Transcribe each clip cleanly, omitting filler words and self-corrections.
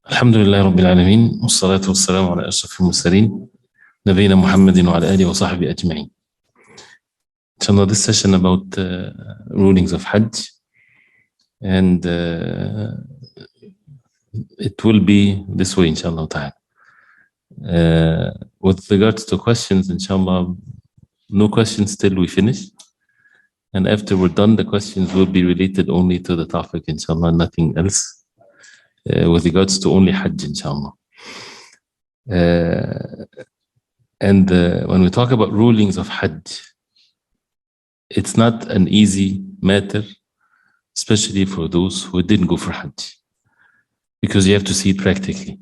الحمد لله رب العالمين والصلاة والسلام على أشرف المرسلين نبينا محمد وعلى آله وصحبه أجمعين. Inshallah, this session about rulings of Hajj, and it will be this way, inshallah ta'ala. With regards to questions, inshallah, no questions till we finish. And after we're done, the questions will be related only to the topic, inshallah, nothing else. With regards to only Hajj, inshallah. And when we talk about rulings of Hajj, it's not an easy matter, especially for those who didn't go for Hajj, because you have to see it practically.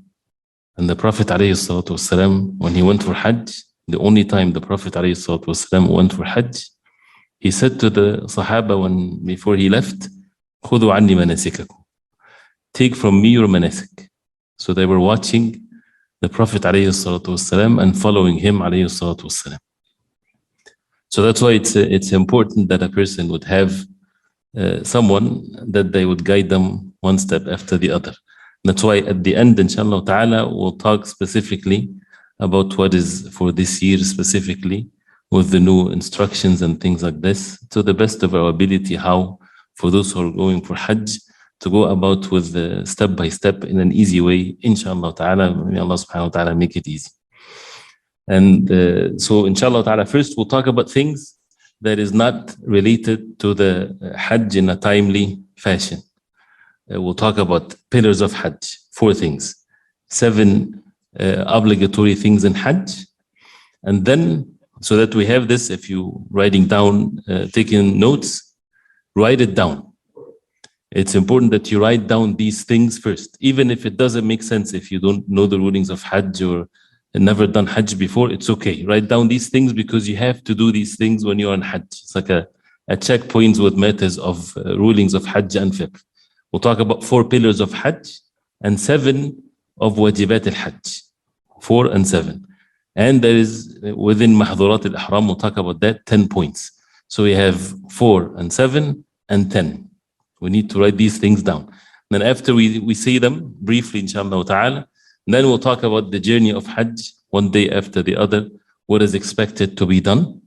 And the Prophet ﷺ, when he went for Hajj, the only time the Prophet ﷺ went for Hajj, he said to the Sahaba before he left, خُذُوا عَنِّي مَنَاسِكَكُمْ, take from me your manasik. So they were watching the Prophet ﷺ and following him ﷺ. So that's why it's important that a person would have someone that they would guide them one step after the other. That's why at the end, inshallah ta'ala, we'll talk specifically about what is for this year specifically with the new instructions and things like this, to the best of our ability, how for those who are going for Hajj, to go about with the step by step in an easy way, inshallah ta'ala. May Allah subhanahu wa ta'ala make it easy. And so inshallah ta'ala, first we'll talk about things that is not related to the Hajj in a timely fashion. We'll talk about pillars of Hajj, 4 things, 7 obligatory things in Hajj. And then, so that we have this, if you writing down, taking notes, write it down. It's important that you write down these things first, even if it doesn't make sense. If you don't know the rulings of Hajj or never done Hajj before, it's okay. Write down these things because you have to do these things when you're on Hajj. It's like a checkpoint with matters of rulings of Hajj and fiqh. We'll talk about 4 pillars of Hajj and 7 of wajibat al-Hajj, 4 and 7. And there is within mahdurat al-ihram, we'll talk about that, 10 points. So we have 4 and 7 and 10. We need to write these things down. Then after we see them briefly, inshallah ta'ala, then we'll talk about the journey of Hajj, one day after the other, what is expected to be done.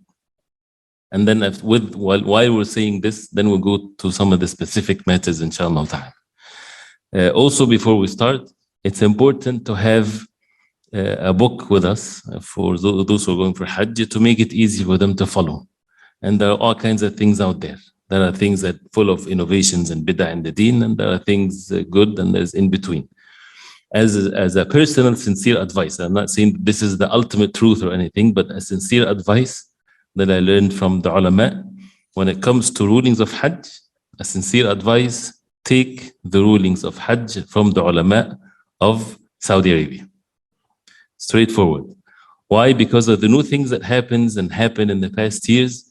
And then while we're saying this, then we'll go to some of the specific matters, inshallah ta'ala. Also, before we start, it's important to have a book with us for those who are going for Hajj, to make it easy for them to follow. And there are all kinds of things out there. There are things that full of innovations and bid'ah in the deen, and there are things good, and there's in between. As a personal, sincere advice, I'm not saying this is the ultimate truth or anything, but a sincere advice that I learned from the ulama, when it comes to rulings of Hajj, a sincere advice, take the rulings of Hajj from the ulama of Saudi Arabia. Straightforward. Why? Because of the new things that happened in the past years.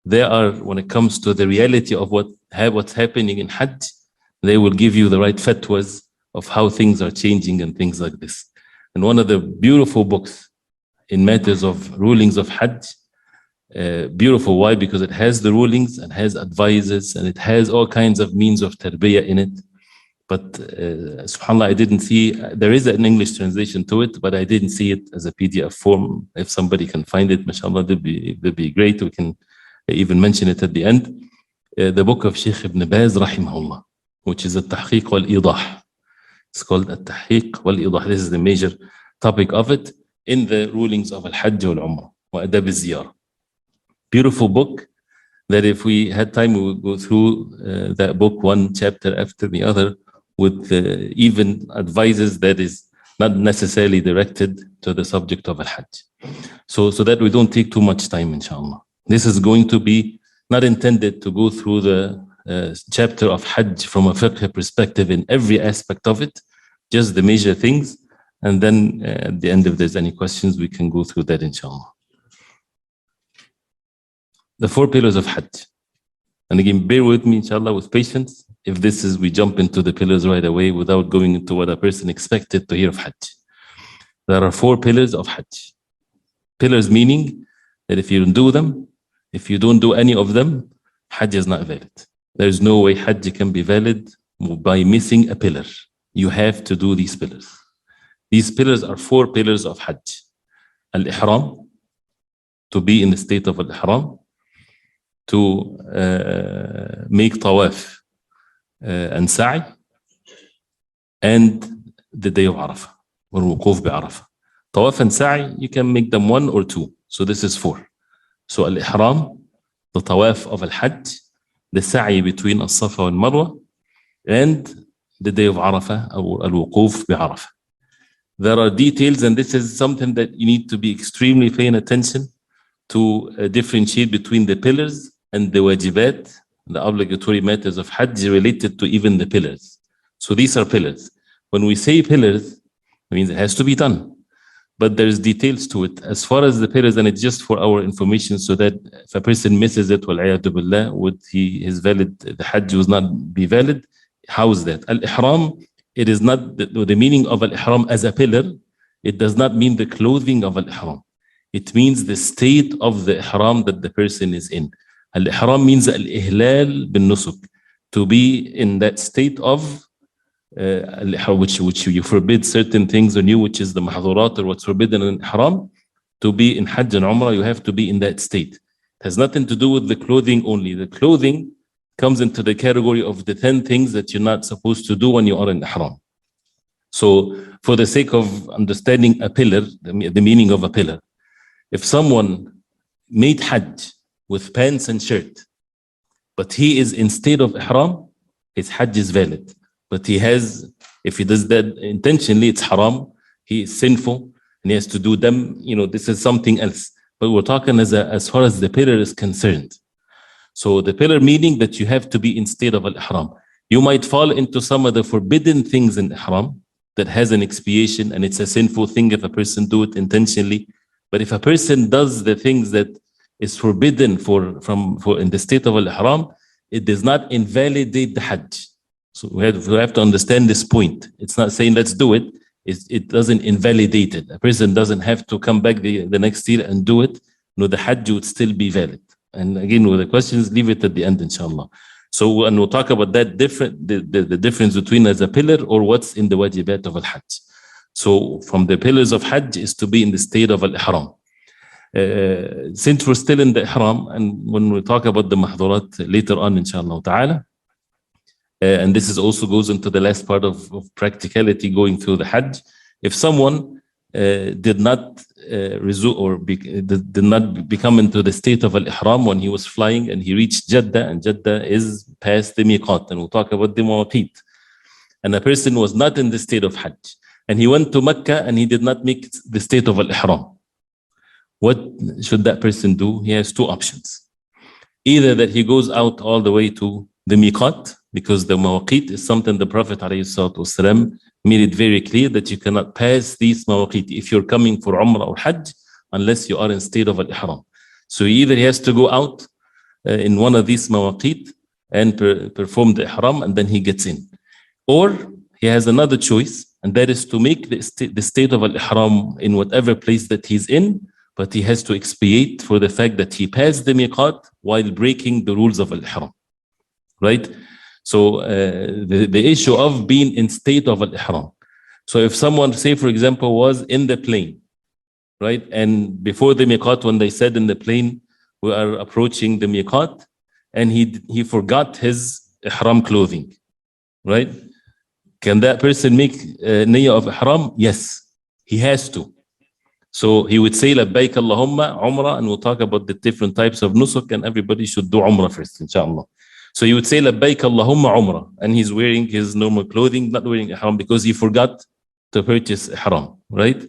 They are, when it comes to the reality of what's happening in Hajj, they will give you the right fatwas of how things are changing and things like this. And one of the beautiful books in matters of rulings of Hajj, beautiful. Why? Because it has the rulings and has advices, and it has all kinds of means of tarbiyah in it. But subhanAllah, I didn't see, there is an English translation to it, but I didn't see it as a PDF form. If somebody can find it, mashallah, that'd be great. We can even mention it at the end. The book of Sheikh Ibn Baz, rahimahullah, which is Tashriq wal-Idah. It's called Tashriq wal-Idah. This is the major topic of it in the rulings of Al-Hajj wal-Umrah wa Adab al-Ziyarah. Beautiful book that if we had time, we would go through that book one chapter after the other with even advices that is not necessarily directed to the subject of Al-Hajj. So that we don't take too much time, inshallah. This is going to be not intended to go through the chapter of Hajj from a fiqh perspective in every aspect of it, just the major things. And then at the end, if there's any questions, we can go through that, inshallah. The 4 pillars of Hajj. And again, bear with me, inshallah, with patience. If we jump into the pillars right away without going into what a person expected to hear of Hajj. There are 4 pillars of Hajj. Pillars meaning that if you don't do them, if you don't do any of them, Hajj is not valid. There's no way Hajj can be valid by missing a pillar. you have to do these pillars. These pillars are 4 pillars of Hajj. Al-Ihram, to be in the state of Al-Ihram, to make Tawaf and Sa'i, and the day of Arafah, or Wuquf bi Arafah. Tawaf and Sa'i, you can make them 1 or 2. So this is 4. So Al-Ihram, the Tawaf of Al-Hajj, the Sa'i between Al-Safa and Marwa, and the day of Arafah, or Al-Wuquf bi Arafah. There are details, and this is something that you need to be extremely paying attention to differentiate between the pillars and the wajibat, the obligatory matters of Hajj related to even the pillars. So these are pillars. When we say pillars, it means it has to be done. But there's details to it. As far as the pillars, and it's just for our information, so that if a person misses it, wal-'iyadu billah, would his valid, the Hajj will not be valid. How is that? Al-Ihram, it is not the meaning of Al-Ihram as a pillar. It does not mean the clothing of Al-Ihram. It means the state of the Ihram that the person is in. Al-Ihram means Al-Ihlal bin-Nusuk, to be in that state of which you forbid certain things on you, which is the mahdurat, or what's forbidden in Ihram. To be in Hajj and Umrah, you have to be in that state. It has nothing to do with the clothing only. The clothing comes into the category of the 10 things that you're not supposed to do when you are in Ihram. So for the sake of understanding a pillar, the meaning of a pillar, if someone made Hajj with pants and shirt, but he is in state of Ihram, his Hajj is valid. But he has, if he does that intentionally, it's haram, he is sinful, and he has to do them, this is something else. But we're talking as far as the pillar is concerned. So the pillar meaning that you have to be in state of Al-Ihram. You might fall into some of the forbidden things in Ihram that has an expiation, and it's a sinful thing if a person do it intentionally. But if a person does the things that is forbidden for in the state of Al-Ihram, it does not invalidate the Hajj. So we have to understand this point. It's not saying let's do it. It doesn't invalidate it. A person doesn't have to come back the next year and do it. No, the Hajj would still be valid. And again, with the questions, leave it at the end, inshallah. So, and we'll talk about that the difference between as a pillar or what's in the wajibat of Al-Hajj. So from the pillars of Hajj is to be in the state of Al-Ihram. Since we're still in the Ihram, and when we talk about the mahdurat later on, inshallah ta'ala, and this is also goes into the last part of practicality going through the Hajj. If someone did not did not become into the state of Al-Ihram when he was flying, and he reached Jeddah, and Jeddah is past the miqat, and we'll talk about the mawaqit. And a person was not in the state of Hajj, and he went to Mecca and he did not make the state of Al-Ihram. What should that person do? He has 2 options. Either that he goes out all the way to the miqat, because the mawaqit is something the Prophet ﷺ made it very clear that you cannot pass these mawaqit if you're coming for Umrah or Hajj unless you are in state of Al-Ihram. So either he has to go out in one of these mawaqit and perform the Ihram, and then he gets in. Or he has another choice, and that is to make the state of Al-Ihram in whatever place that he's in, but he has to expiate for the fact that he passed the miqat while breaking the rules of Al-Ihram. Right? So the issue of being in state of Al-Ihram. So if someone, say for example, was in the plane, right? And before the miqat, when they said in the plane, we are approaching the miqat, and he forgot his Ihram clothing, right? Can that person make niyyah of Ihram? Yes, he has to. So he would say, Labbaik Allahumma Umrah, and we'll talk about the different types of nusuk, and everybody should do Umrah first, inshallah. So he would say, Labbaik Allahumma Umrah, and he's wearing his normal clothing, not wearing Ihram, because he forgot to purchase Ihram, right?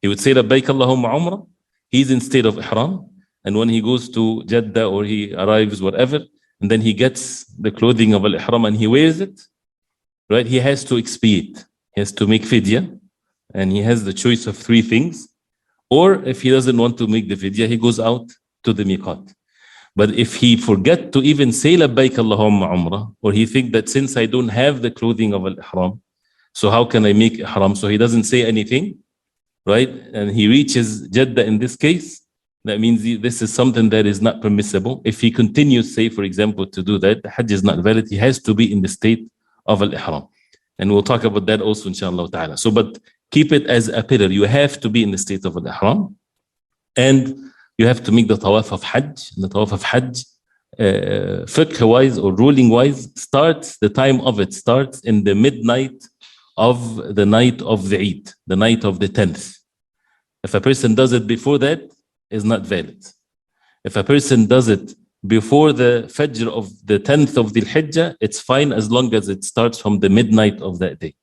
He would say, Labbaik Allahumma Umrah, he's in state of Ihram, and when he goes to Jeddah or he arrives, whatever, and then he gets the clothing of Al-Ihram and he wears it, right? He has to expiate. He has to make fidya, and he has the choice of 3 things. Or if he doesn't want to make the fidya, he goes out to the miqat. But if he forget to even say Labbaik Allahumma Umrah, or he think that since I don't have the clothing of Al-Ihram, so how can I make Ihram? So he doesn't say anything, right? And he reaches Jeddah in this case, that means this is something that is not permissible. If he continues, say for example, to do that, the Hajj is not valid. He has to be in the state of Al-Ihram. And we'll talk about that also, inshallah ta'ala. So, but keep it as a pillar. You have to be in the state of al-ihram. And you have to make the Tawaf of Hajj. And the Tawaf of Hajj, fiqh-wise or ruling-wise, the time of it starts in the midnight of the night of the Eid, the night of the 10th. If a person does it before that, it's not valid. If a person does it before the Fajr of the 10th of the Hijjah, it's fine as long as it starts from the midnight of that day.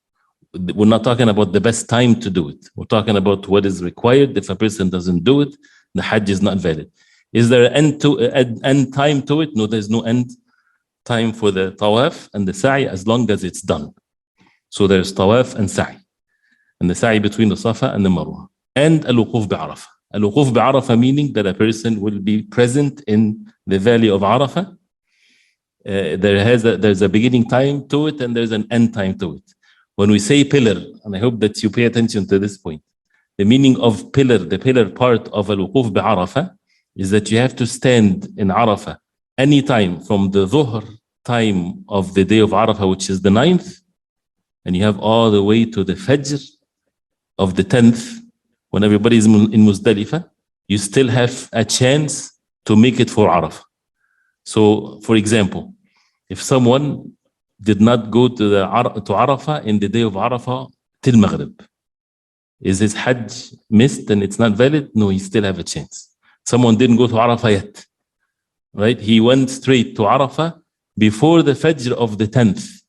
We're not talking about the best time to do it. We're talking about what is required. If a person doesn't do it, the Hajj is not valid. Is there an end time to it? No, there's no end time for the Tawaf and the Sa'i as long as it's done. So there's Tawaf and Sa'i. And the Sa'i between the Safa and the Marwa. And Al-Wuquf bi-Arafah. Al-Wuquf bi-Arafah meaning that a person will be present in the valley of Arafah. There's a beginning time to it and there's an end time to it. When we say pillar, and I hope that you pay attention to this point, the meaning of pillar, the pillar part of Al-Wuquf bi-Arafah is that you have to stand in Arafah any time from the Dhuhr time of the day of Arafah, which is the 9th, and you have all the way to the Fajr of the 10th. When everybody is in Muzdalifah, you still have a chance to make it for Arafah. So, for example, if someone did not go to Arafah in the day of Arafah till Maghrib, is his Hajj missed and it's not valid? No, he still have a chance. Someone didn't go to Arafah yet, right? He went straight to Arafah before the Fajr of the 10th,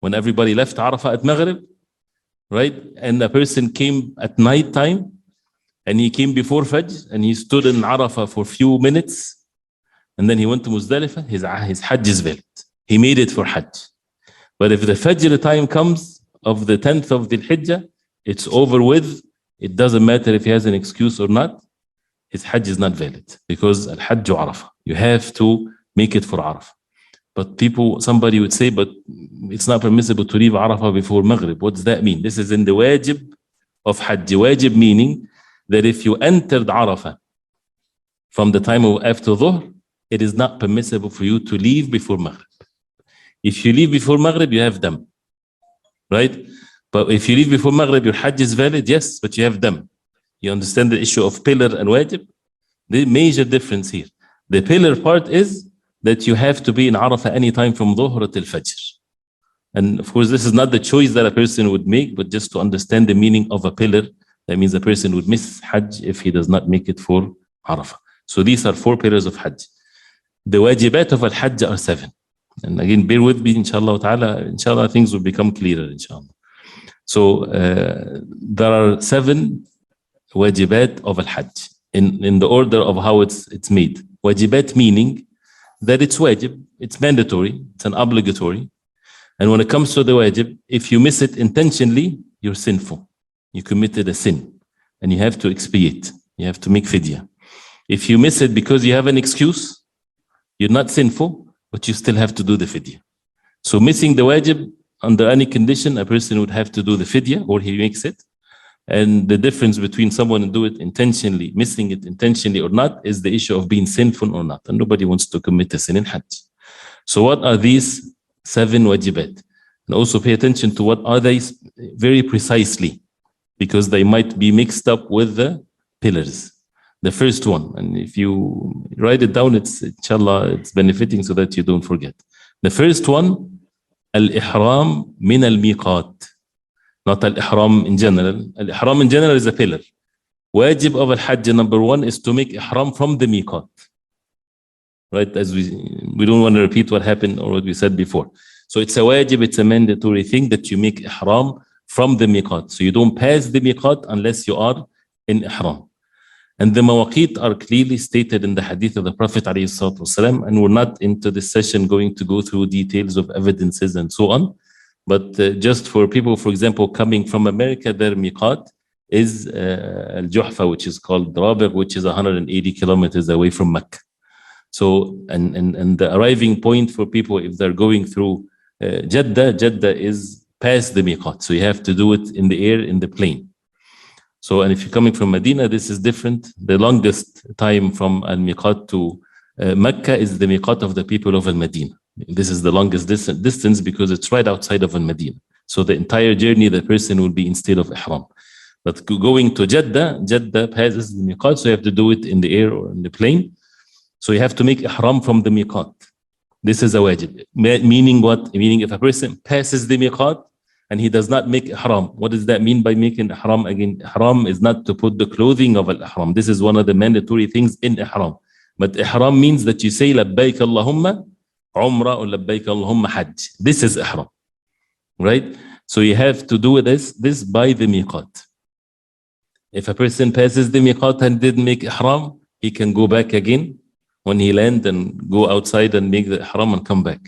when everybody left Arafah at Maghrib, right? And a person came at night time and he came before Fajr and he stood in Arafah for a few minutes and then he went to Muzdalifah, his Hajj is valid. He made it for Hajj. But if the Fajr time comes of the 10th of the Hijjah, it's over with. It doesn't matter if he has an excuse or not. His Hajj is not valid because Al-Hajj Arafah. You have to make it for Arafah. But somebody would say, but it's not permissible to leave Arafah before Maghrib. What does that mean? This is in the wajib of Hajj. Wajib meaning that if you entered Arafah from the time of after Dhuhr, it is not permissible for you to leave before Maghrib. If you leave before Maghrib, you have dam, right? But if you leave before Maghrib, your Hajj is valid, yes, but you have dam. You understand the issue of pillar and wajib? The major difference here. The pillar part is that you have to be in Arafah anytime from Dhuhr till Fajr. And of course, this is not the choice that a person would make, but just to understand the meaning of a pillar, that means a person would miss Hajj if he does not make it for Arafah. So these are 4 pillars of Hajj. The wajibat of Al-Hajj are 7. And again, bear with me, inshallah ta'ala. Inshallah, things will become clearer, inshallah. So there are 7 wajibat of Al-Hajj in the order of how it's made. Wajibat meaning that it's wajib, it's mandatory, it's an obligatory. And when it comes to the wajib, if you miss it intentionally, you're sinful. You committed a sin and you have to expiate. You have to make fidya. If you miss it because you have an excuse, you're not sinful, but you still have to do the fidya. So missing the wajib, under any condition, a person would have to do the fidya or he makes it. And the difference between someone who do it intentionally, missing it intentionally or not, is the issue of being sinful or not. And nobody wants to commit a sin in Hajj. So what are these 7 wajibat? And also pay attention to what are they very precisely, because they might be mixed up with the pillars. The first one, and if you write it down, it's inshallah, it's benefiting so that you don't forget. The first one, al-ihram min al-miqat. Not al-ihram in general. Al-ihram in general is a pillar. Wajib of al-Hajj number 1 is to make ihram from the miqat. Right, as we don't want to repeat what happened or what we said before. So it's a wajib, it's a mandatory thing that you make ihram from the miqat. So you don't pass the miqat unless you are in ihram. And the mawaqit are clearly stated in the hadith of the Prophet ﷺ, and we're not into this session going to go through details of evidences and so on. But just for people, for example, coming from America, their miqat is Al-Juhfa, which is called Rabiq, which is 180 kilometers away from Mecca. So, and the arriving point for people, if they're going through Jeddah is past the miqat. So you have to do it in the air, in the plane. So, and if you're coming from Medina, this is different. The longest time from Al-Miqat to Mecca is the Miqat of the people of Al-Medina. This is the longest distance because it's right outside of Al-Medina. So the entire journey, the person will be in state of ihram. But going to Jeddah passes the miqat, so you have to do it in the air or in the plane. So you have to make ihram from the miqat. This is a wajib. Meaning what? Meaning if a person passes the miqat and he does not make ihram, what does that mean by making ihram? Again, ihram is not to put the clothing of al-ihram. This is one of the mandatory things in ihram. But ihram means that you say labbaik Allahumma umrah or labbaik Allahumma hajj. This is ihram, right? So you have to do this by the miqat. If a person passes the miqat and didn't make ihram, he can go back again when he lands and go outside and make the ihram and come back.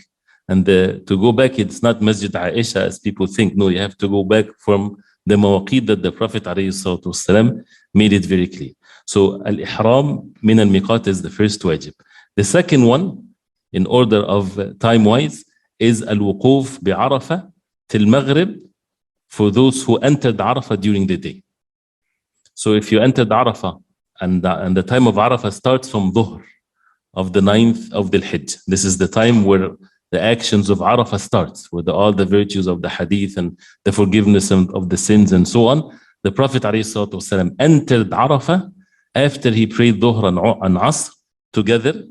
And to go back, it's not Masjid Aisha as people think. No, you have to go back from the mawaqid that the Prophet ﷺ made it very clear. So al-ihram min al-miqat is the first wajib. The second one, in order of time-wise, is al-wuquf bi-Arafah till Maghrib for those who entered Arafah during the day. So if you entered Arafah and the time of Arafah starts from Dhuhr of the 9th of the Hajj. This is the time where the actions of Arafah starts, where all the virtues of the hadith and the forgiveness of the sins and so on. The Prophet ﷺ entered Arafah after he prayed Dhuhr and Asr together,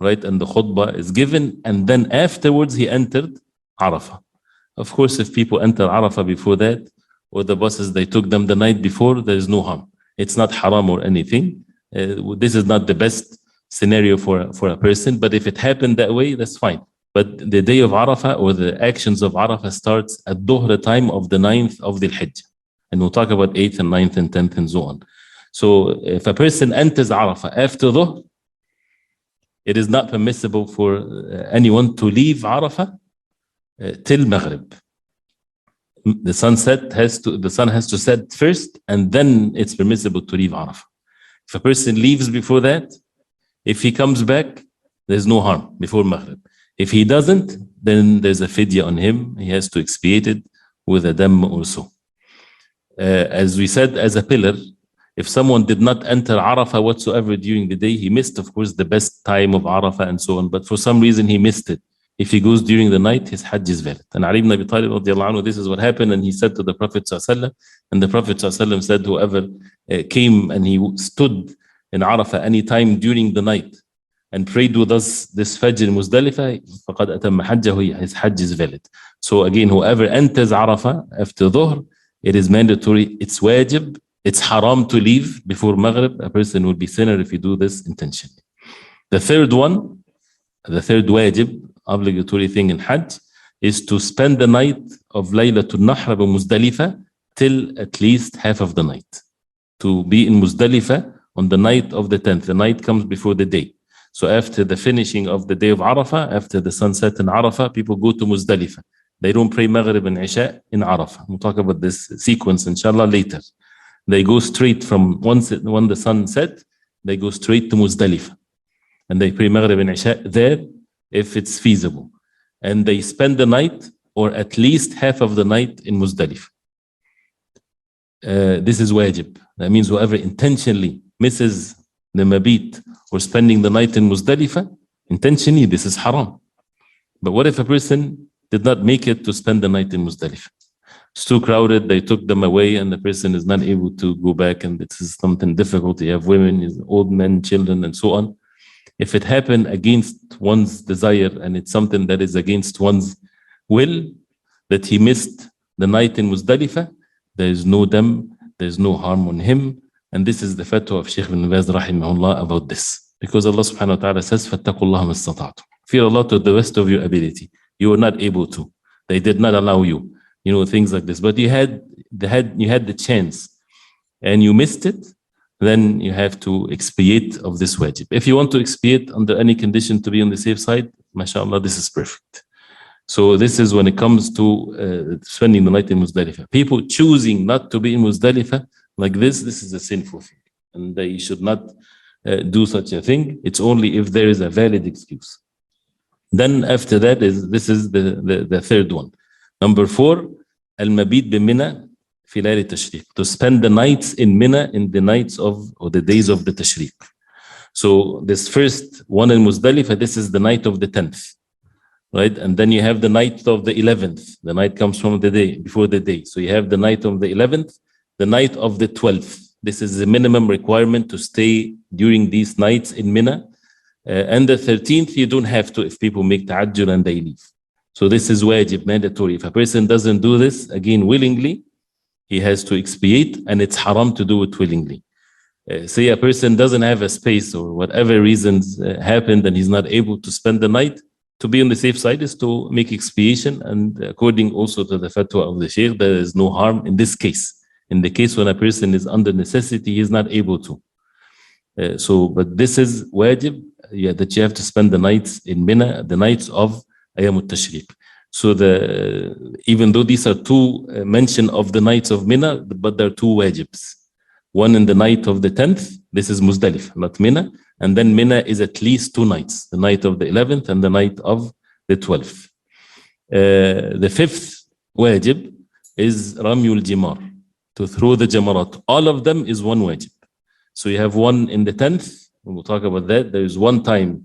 right? And the khutbah is given, and then afterwards he entered Arafah. Of course, if people enter Arafah before that, or the buses, they took them the night before, there is no harm. It's not haram or anything. This is not the best scenario for a person, but if it happened that way, that's fine. But the day of Arafah or the actions of Arafah starts at Dhuhr time of the 9th of the Hajj. And we'll talk about 8th and 9th and 10th and so on. So if a person enters Arafah after Dhuhr, it is not permissible for anyone to leave Arafah till Maghrib. The sun has to set first, and then it's permissible to leave Arafah. If a person leaves before that, if he comes back, there's no harm before Maghrib. If he doesn't, then there's a fidya on him. He has to expiate it with a dam also. As we said, as a pillar, if someone did not enter Arafah whatsoever during the day, he missed, of course, the best time of Arafah and so on. But for some reason, he missed it. If he goes during the night, his Hajj is valid. And Ali ibn Abi Talib radiallahu anhu, this is what happened. And he said to the Prophet ﷺ, and the Prophet ﷺ said, whoever came and he stood in Arafah any time during the night and prayed with us this Fajr in Muzdalifah, فَقَدْ أَتَمَّ حَجَّهُ, his Hajj is valid. So again, whoever enters Arafah after Dhuhr, it is mandatory, it's wajib, it's haram to leave before Maghrib. A person will be sinner if you do this intentionally. The third wajib, obligatory thing in Hajj, is to spend the night of Laylatul Nahr by Muzdalifah till at least half of the night. To be in Muzdalifah on the night of the 10th. The night comes before the day. So after the finishing of the day of Arafah, after the sunset in Arafah, people go to Muzdalifah. They don't pray Maghrib and Isha in Arafah. We'll talk about this sequence, inshallah, later. They go straight from when the sun set, they go straight to Muzdalifah. And they pray Maghrib and Isha there, if it's feasible. And they spend the night, or at least half of the night, in Muzdalifah. This is wajib. That means whoever intentionally misses the mabit or spending the night in Muzdalifah, intentionally, this is haram. But what if a person did not make it to spend the night in Muzdalifah? It's too crowded, they took them away, and the person is not able to go back, and this is something difficult. You have women, old men, children, and so on. If it happened against one's desire, and it's something that is against one's will, that he missed the night in Muzdalifah, there is no dam, there is no harm on him. And this is the fatwa of Sheikh ibn Baz rahimahullah about this. Because Allah subhanahu wa ta'ala says, فَاتَّقُوا اللَّهَ مَا اسْتَطَعْتُمْ. Fear Allah to the best of your ability. You were not able to. They did not allow you. You know, things like this. But you had the chance and you missed it, then you have to expiate of this wajib. If you want to expiate under any condition to be on the safe side, mashallah, this is perfect. So this is when it comes to spending the night in Muzdalifah. People choosing not to be in Muzdalifah like this is a sinful thing. And they should not do such a thing. It's only if there is a valid excuse. Then after that, this is the third one. Number 4, al-mabit bi Minna fi layl Tashriq. To spend the nights in Minna in the nights of, or the days of the Tashriq. So this first one in Muzdalifah, this is the night of the 10th. right? And then you have the night of the 11th. The night comes from the day, before the day. So you have the night of the 11th, the night of the 12th. This is the minimum requirement to stay during these nights in Minna. And the 13th, you don't have to if people make ta'ajjul and they leave. So this is wajib, mandatory. If a person doesn't do this, again, willingly, he has to expiate, and it's haram to do it willingly. Say a person doesn't have a space or whatever reasons happened and he's not able to spend the night, to be on the safe side is to make expiation. And according also to the fatwa of the Sheikh, there is no harm in this case. In the case when a person is under necessity, he is not able to. But this is wajib, that you have to spend the nights in Minna, the nights of Tashriq. So even though these are two mention of the nights of Minna, but there are two wajibs. One in the night of the 10th, this is Muzdalif, not Minna. And then Minna is at least 2 nights, the night of the 11th and the night of the 12th. The 5th wajib is Ramyul Jimar, to throw the Jamarat. All of them is one wajib. So you have one in the 10th, we'll talk about that. There is one time,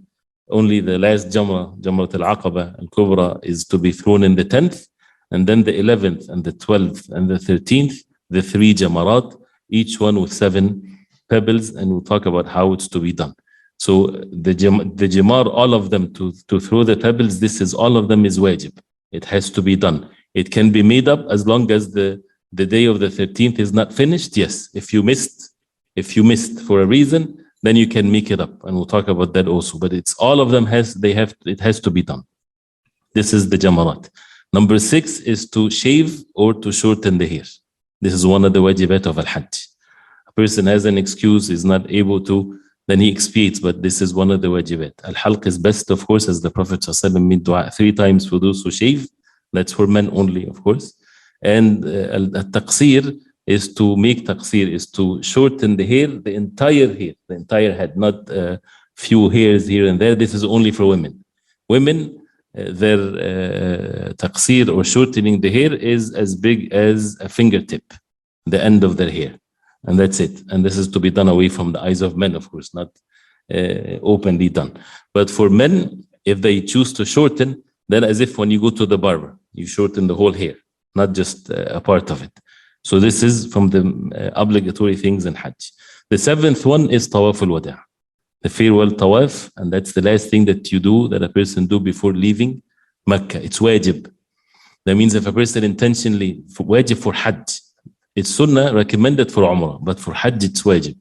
only the last Jamrat al-Aqaba al-Kubra is to be thrown in the 10th, and then the 11th and the 12th and the 13th, the 3 Jamarat, each one with 7 pebbles, and we'll talk about how it's to be done. So the Jamar, all of them, to throw the pebbles, this is all of them is wajib. It has to be done. It can be made up as long as the day of the 13th is not finished. Yes, if you missed for a reason, then you can make it up, and we'll talk about that also. But it's all of them it has to be done. This is the Jamarat. Number 6 is to shave or to shorten the hair. This is one of the wajibat of al-Hajj. A person has an excuse, is not able to, then he expiates, but this is one of the wajibat. Al-Halq is best, of course, as the Prophet ﷺ made dua 3 times for those who shave. That's for men only, of course. And al-Taqsir is to make taqsir, is to shorten the hair, the entire head, not few hairs here and there. This is only for women. Women, their taqsir or shortening the hair is as big as a fingertip, the end of their hair. And that's it. And this is to be done away from the eyes of men, of course, not openly done. But for men, if they choose to shorten, then as if when you go to the barber, you shorten the whole hair, not just a part of it. So this is from the obligatory things in Hajj. The 7th one is Tawaf al-Wada', the farewell Tawaf, and that's the last thing that you do, that a person do before leaving Mecca. It's wajib. That means if a person intentionally, wajib for Hajj, it's sunnah, recommended for Umrah, but for Hajj it's wajib.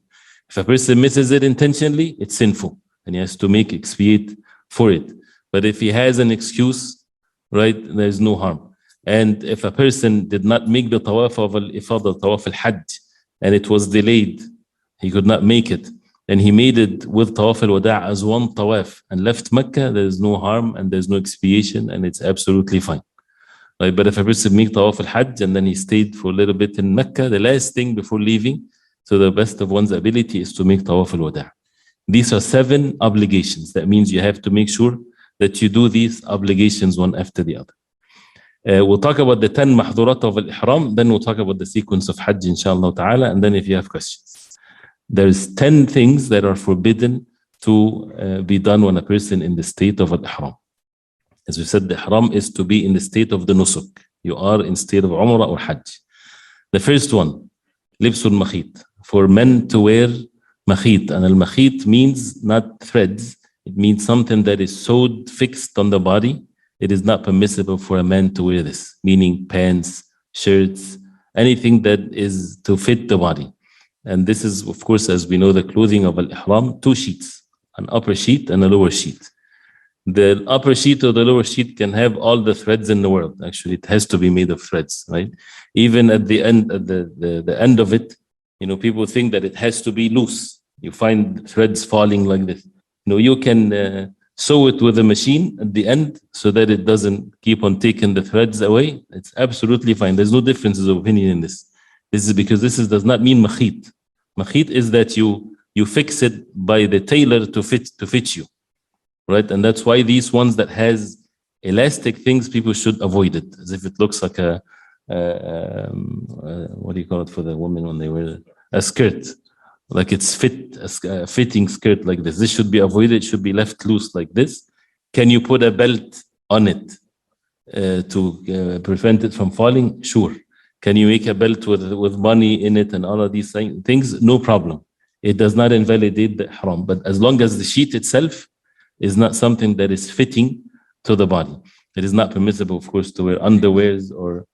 If a person misses it intentionally, it's sinful, and he has to expiate for it. But if he has an excuse, right, there's no harm. And if a person did not make the Tawaf of al-Ifada, Tawaf al-Hajj, and it was delayed, he could not make it, and he made it with Tawaf al-Wada' as one Tawaf and left Mecca, there is no harm and there's no expiation, and it's absolutely fine. Right? But if a person make Tawaf al-Hajj and then he stayed for a little bit in Mecca, the last thing before leaving, so the best of one's ability is to make Tawaf al-Wada'. These are 7 obligations. That means you have to make sure that you do these obligations one after the other. We'll talk about the 10 mahdurat of al-ihram, then we'll talk about the sequence of Hajj, inshallah ta'ala, and then if you have questions. There's 10 things that are forbidden to be done when a person in the state of al-ihram. As we said, the ihram is to be in the state of the nusuk. You are in state of Umrah or Hajj. The first one, libsul makhit, for men to wear makhit. And al-makhit means not threads. It means something that is sewed, fixed on the body. It is not permissible for a man to wear this, meaning pants, shirts, anything that is to fit the body. And this is, of course, as we know, the clothing of al-ihram, 2 sheets, an upper sheet and a lower sheet. The upper sheet or the lower sheet can have all the threads in the world. Actually, it has to be made of threads, right? Even at the end, at the end of it, people think that it has to be loose. You find threads falling like this. You can sew it with a machine at the end so that it doesn't keep on taking the threads away. It's absolutely fine. There's no differences of opinion in this. This is because this does not mean makhit. Makhit is that you fix it by the tailor to fit you, right? And that's why these ones that has elastic things, people should avoid it, as if it looks like a what do you call it for the women when they wear a skirt? Like it's a fitting skirt like this. This should be avoided. It should be left loose like this. Can you put a belt on it to prevent it from falling? Sure. Can you make a belt with money in it and all of these things? No problem. It does not invalidate the ihram. But as long as the sheet itself is not something that is fitting to the body, it is not permissible, of course, to wear underwears or,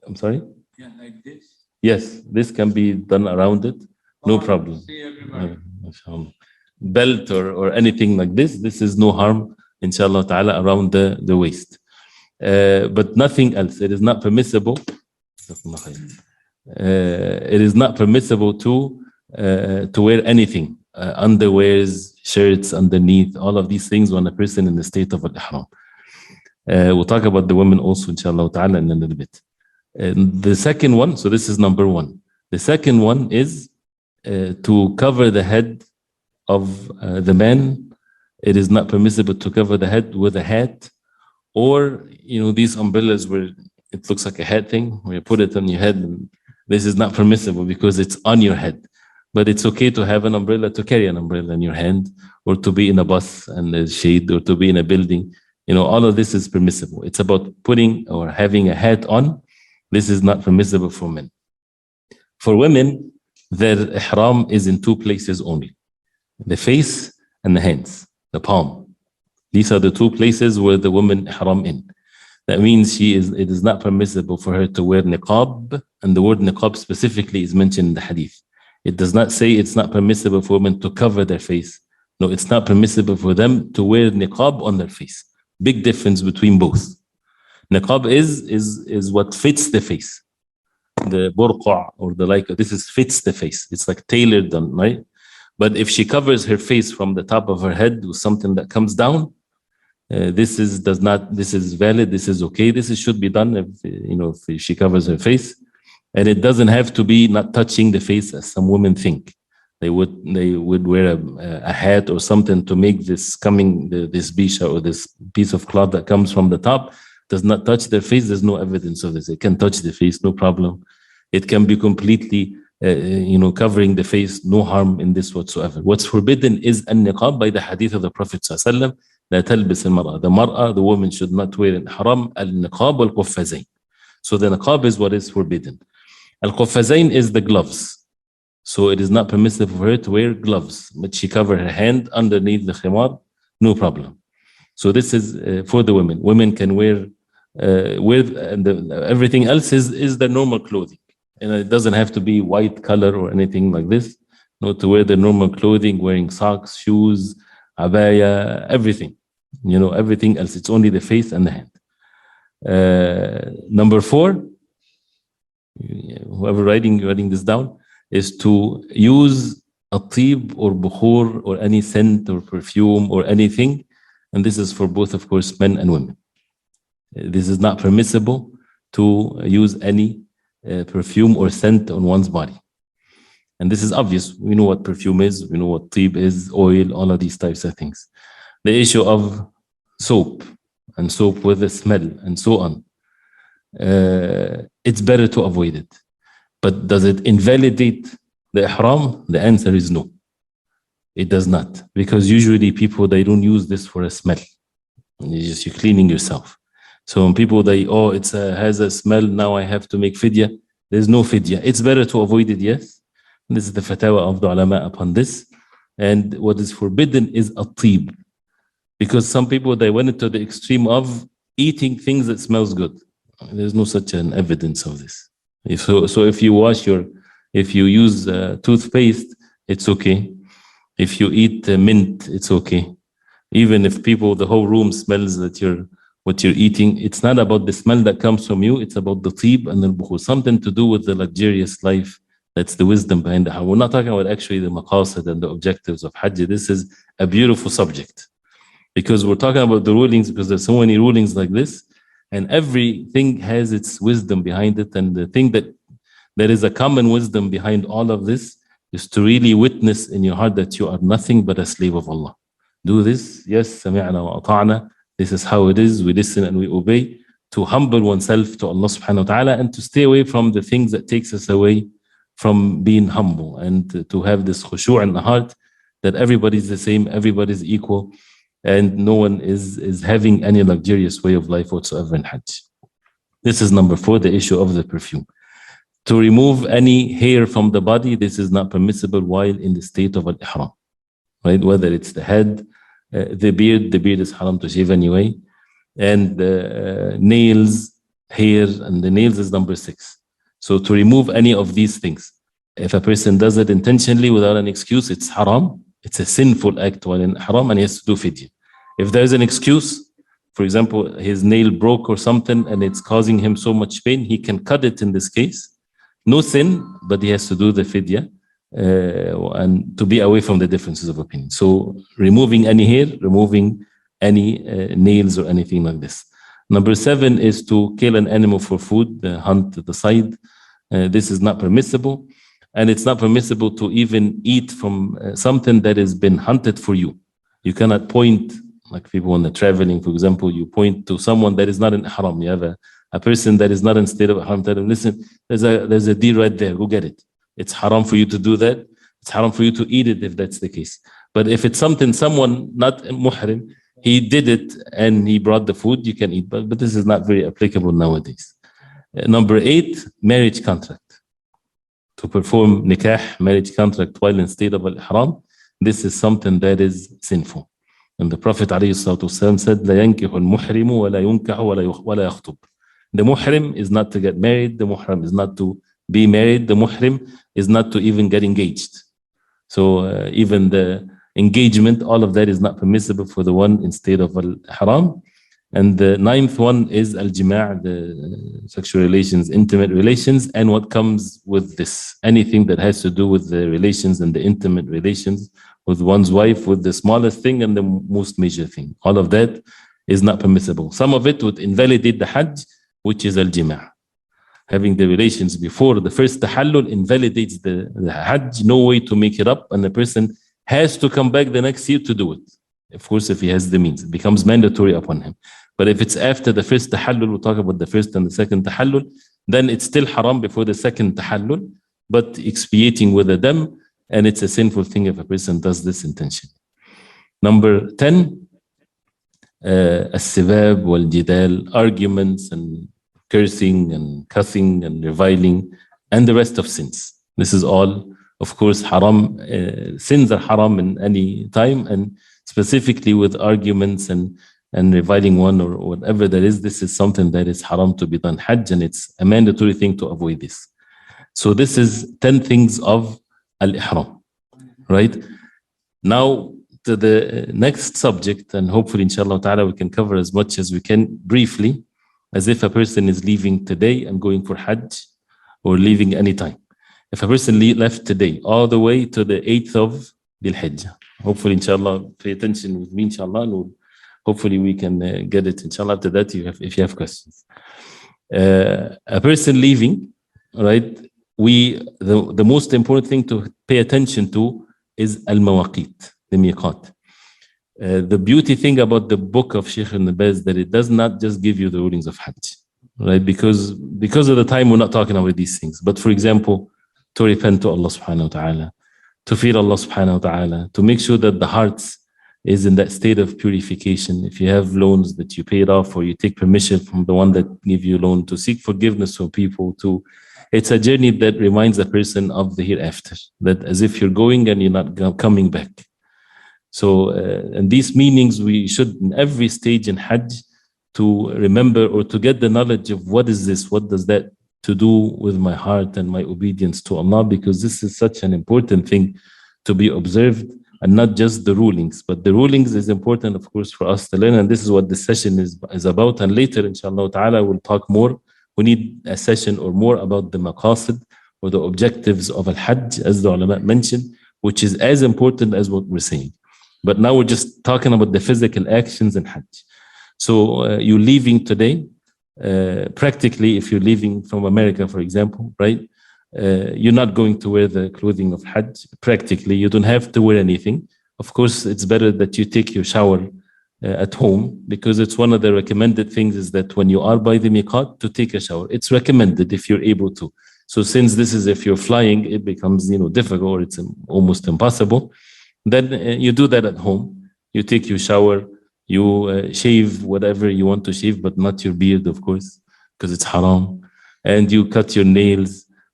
I'm sorry? Yeah, like this. Yes, this can be done around it. No problem. Belt or anything like this is no harm, inshallah ta'ala, around the waist. But nothing else. It is not permissible. It is not permissible to wear anything, underwears, shirts underneath, all of these things when a person in the state of al-ihram. We'll talk about the women also, inshallah ta'ala, in a little bit. And the second one, so this is number one. The second one is to cover the head of the man. It is not permissible to cover the head with a hat, or these umbrellas where it looks like a hat thing, where you put it on your head. And this is not permissible because it's on your head. But it's okay to have an umbrella, to carry an umbrella in your hand, or to be in a bus and there's shade, or to be in a building. All of this is permissible. It's about putting or having a hat on. This is not permissible for men. For women, their ihram is in two places only: the face and the hands, the palm. These are the two places where the woman ihram in. That means it is not permissible for her to wear niqab, and the word niqab specifically is mentioned in the hadith. It does not say it's not permissible for women to cover their face. No, it's not permissible for them to wear niqab on their face. Big difference between both. Niqab is what fits the face. The burqa or the like, this fits the face. It's like tailored on, right? But if she covers her face from the top of her head with something that comes down, this is valid. This is okay. Should be done if she covers her face, and it doesn't have to be not touching the face as some women think. They would wear a hat or something to make this bisha or this piece of cloth that comes from the top does not touch their face. There's no evidence of this. It can touch the face, no problem. It can be completely, covering the face, no harm in this whatsoever. What's forbidden is an-niqab by the hadith of the Prophet ﷺ. لا تلبس المرأة, the woman should not wear in haram al-niqab wal-quffazayn. So the niqab is what is forbidden. Al-quffazayn is the gloves. So it is not permissible for her to wear gloves, but she cover her hand underneath the khimar, no problem. So this is for the women. Women can wear everything else is their normal clothing. And it doesn't have to be white color or anything like this. No, to wear their normal clothing, wearing socks, shoes, abaya, everything. Everything else. It's only the face and the hand. Number 4, whoever writing this down, is to use a tib or bukhur or any scent or perfume or anything. And this is for both, of course, men and women. This is not permissible to use any perfume or scent on one's body. And this is obvious. We know what perfume is. We know what tib is, oil, all of these types of things. The issue of soap and soap with a smell and so on. It's better to avoid it. But does it invalidate the ihram? The answer is no. It does not. Because usually people, they don't use this for a smell. You're cleaning yourself. So when people, it has a smell, now I have to make fidya. There's no fidya. It's better to avoid it, yes. This is the fatwa of the ulama upon this. And what is forbidden is a tib. Because some people, they went into the extreme of eating things that smells good. There's no such an evidence of this. So if you use toothpaste, it's okay. If you eat mint, it's okay. Even if the whole room smells what you're eating, it's not about the smell that comes from you, it's about the tib and the bukhur, something to do with the luxurious life. That's the wisdom behind the Hajj. We're not talking about actually the maqasid and the objectives of Hajj. This is a beautiful subject because we're talking about the rulings, because there's so many rulings like this, and everything has its wisdom behind it. And the thing that there is a common wisdom behind all of this is to really witness in your heart that you are nothing but a slave of Allah. Do this, yes, sami'na wa ata'na. This is how it is. We listen and we obey. To humble oneself to Allah subhanahu wa ta'ala, and to stay away from the things that takes us away from being humble, and to have this khushu' in the heart that everybody's the same, everybody's equal. and no one is having any luxurious way of life whatsoever in Hajj. This is number 4, the issue of the perfume. To remove any hair from the body, this is not permissible while in the state of al-ihram, right? Whether it's the head, the beard is haram to shave anyway, and nails, hair, and the nails is number 6. So to remove any of these things, if a person does it intentionally without an excuse, it's haram. It's a sinful act while in ihram, and he has to do fidya. If there's an excuse, for example, his nail broke or something and it's causing him so much pain, he can cut it in this case. No sin, but he has to do the fidya and to be away from the differences of opinion. So removing any hair, removing any nails or anything like this. Number 7 is to kill an animal for food, hunt the side. This is not permissible. And it's not permissible to even eat from something that has been hunted for you. You cannot point, like people when they're traveling, for example, you point to someone that is not in ihram. You have a person that is not in state of ihram, tell them, listen, there's a deer right there, go get it. It's haram for you to do that. It's haram for you to eat it if that's the case. But if it's someone not muhrim, he did it and he brought the food, you can eat. But this is not very applicable nowadays. Number 8, marriage contract. To perform nikah, marriage contract, while in state of al-ihram, this is something that is sinful. And the Prophet ﷺ said, لا ينكح المحرم ولا ينكح ولا يخطب. The muhrim is not to get married. The muhrim is not to be married. The muhrim is not to even get engaged. So even the engagement, all of that is not permissible for the one in state of al-ihram. And the 9th one is al-jima', the sexual relations, intimate relations, and what comes with this. Anything that has to do with the relations and the intimate relations with one's wife, with the smallest thing and the most major thing. All of that is not permissible. Some of it would invalidate the Hajj, which is al-jima'. Having the relations before the first tahallul invalidates the Hajj, no way to make it up, and the person has to come back the next year to do it. Of course, if he has the means, it becomes mandatory upon him. But if it's after the first tahallul, we'll talk about the first and the second tahallul, then it's still haram before the second tahallul, but expiating with a dam, and it's a sinful thing if a person does this intentionally. Number 10, as-sibab wal-jidal, arguments and cursing and cussing and reviling, and the rest of sins. This is all, of course, haram. Sins are haram in any time, and specifically with arguments and reviling one or whatever there is, this is something that is haram to be done Hajj, and it's a mandatory thing to avoid this. So this is 10 things of al-ihram, right? Now to the next subject, and hopefully inshallah ta'ala we can cover as much as we can briefly, as if a person is leaving today and going for Hajj, or leaving anytime. If a person left today all the way to the 8th of Dhul Hijjah, hopefully, inshallah, pay attention with me, inshallah, and hopefully we can get it, inshallah, after that, if you have questions. A person leaving, right, the most important thing to pay attention to is al-mawaqit, the miqat. The beauty thing about the book of Sheikh ibn Baz, that it does not just give you the rulings of Hajj, right? Because of the time, we're not talking about these things. But for example, to repent to Allah subhanahu wa ta'ala, to fear Allah subhanahu wa ta'ala, to make sure that the heart is in that state of purification. If you have loans that you paid off, or you take permission from the one that gave you a loan, to seek forgiveness from people, it's a journey that reminds a person of the hereafter, that as if you're going and you're not coming back. So, and these meanings, we should in every stage in Hajj to remember, or to get the knowledge of what is this, what does that to do with my heart and my obedience to Allah, because this is such an important thing to be observed, and not just the rulings. But the rulings is important, of course, for us to learn, and this is what this session is about. And later, inshallah ta'ala, we'll talk more. We need a session or more about the maqasid, or the objectives of al-Hajj, as the ulama mentioned, which is as important as what we're saying. But now we're just talking about the physical actions in Hajj. So you're leaving today. Practically, if you're leaving from America, for example, right, you're not going to wear the clothing of Hajj. Practically, you don't have to wear anything. Of course, it's better that you take your shower at home, because it's one of the recommended things is that when you are by the miqat, to take a shower. It's recommended if you're able to. So since this is, if you're flying, it becomes difficult, or it's almost impossible. Then you do that at home. You take your shower, you shave whatever you want to shave, but not your beard, of course, because it's haram. And you cut your nails,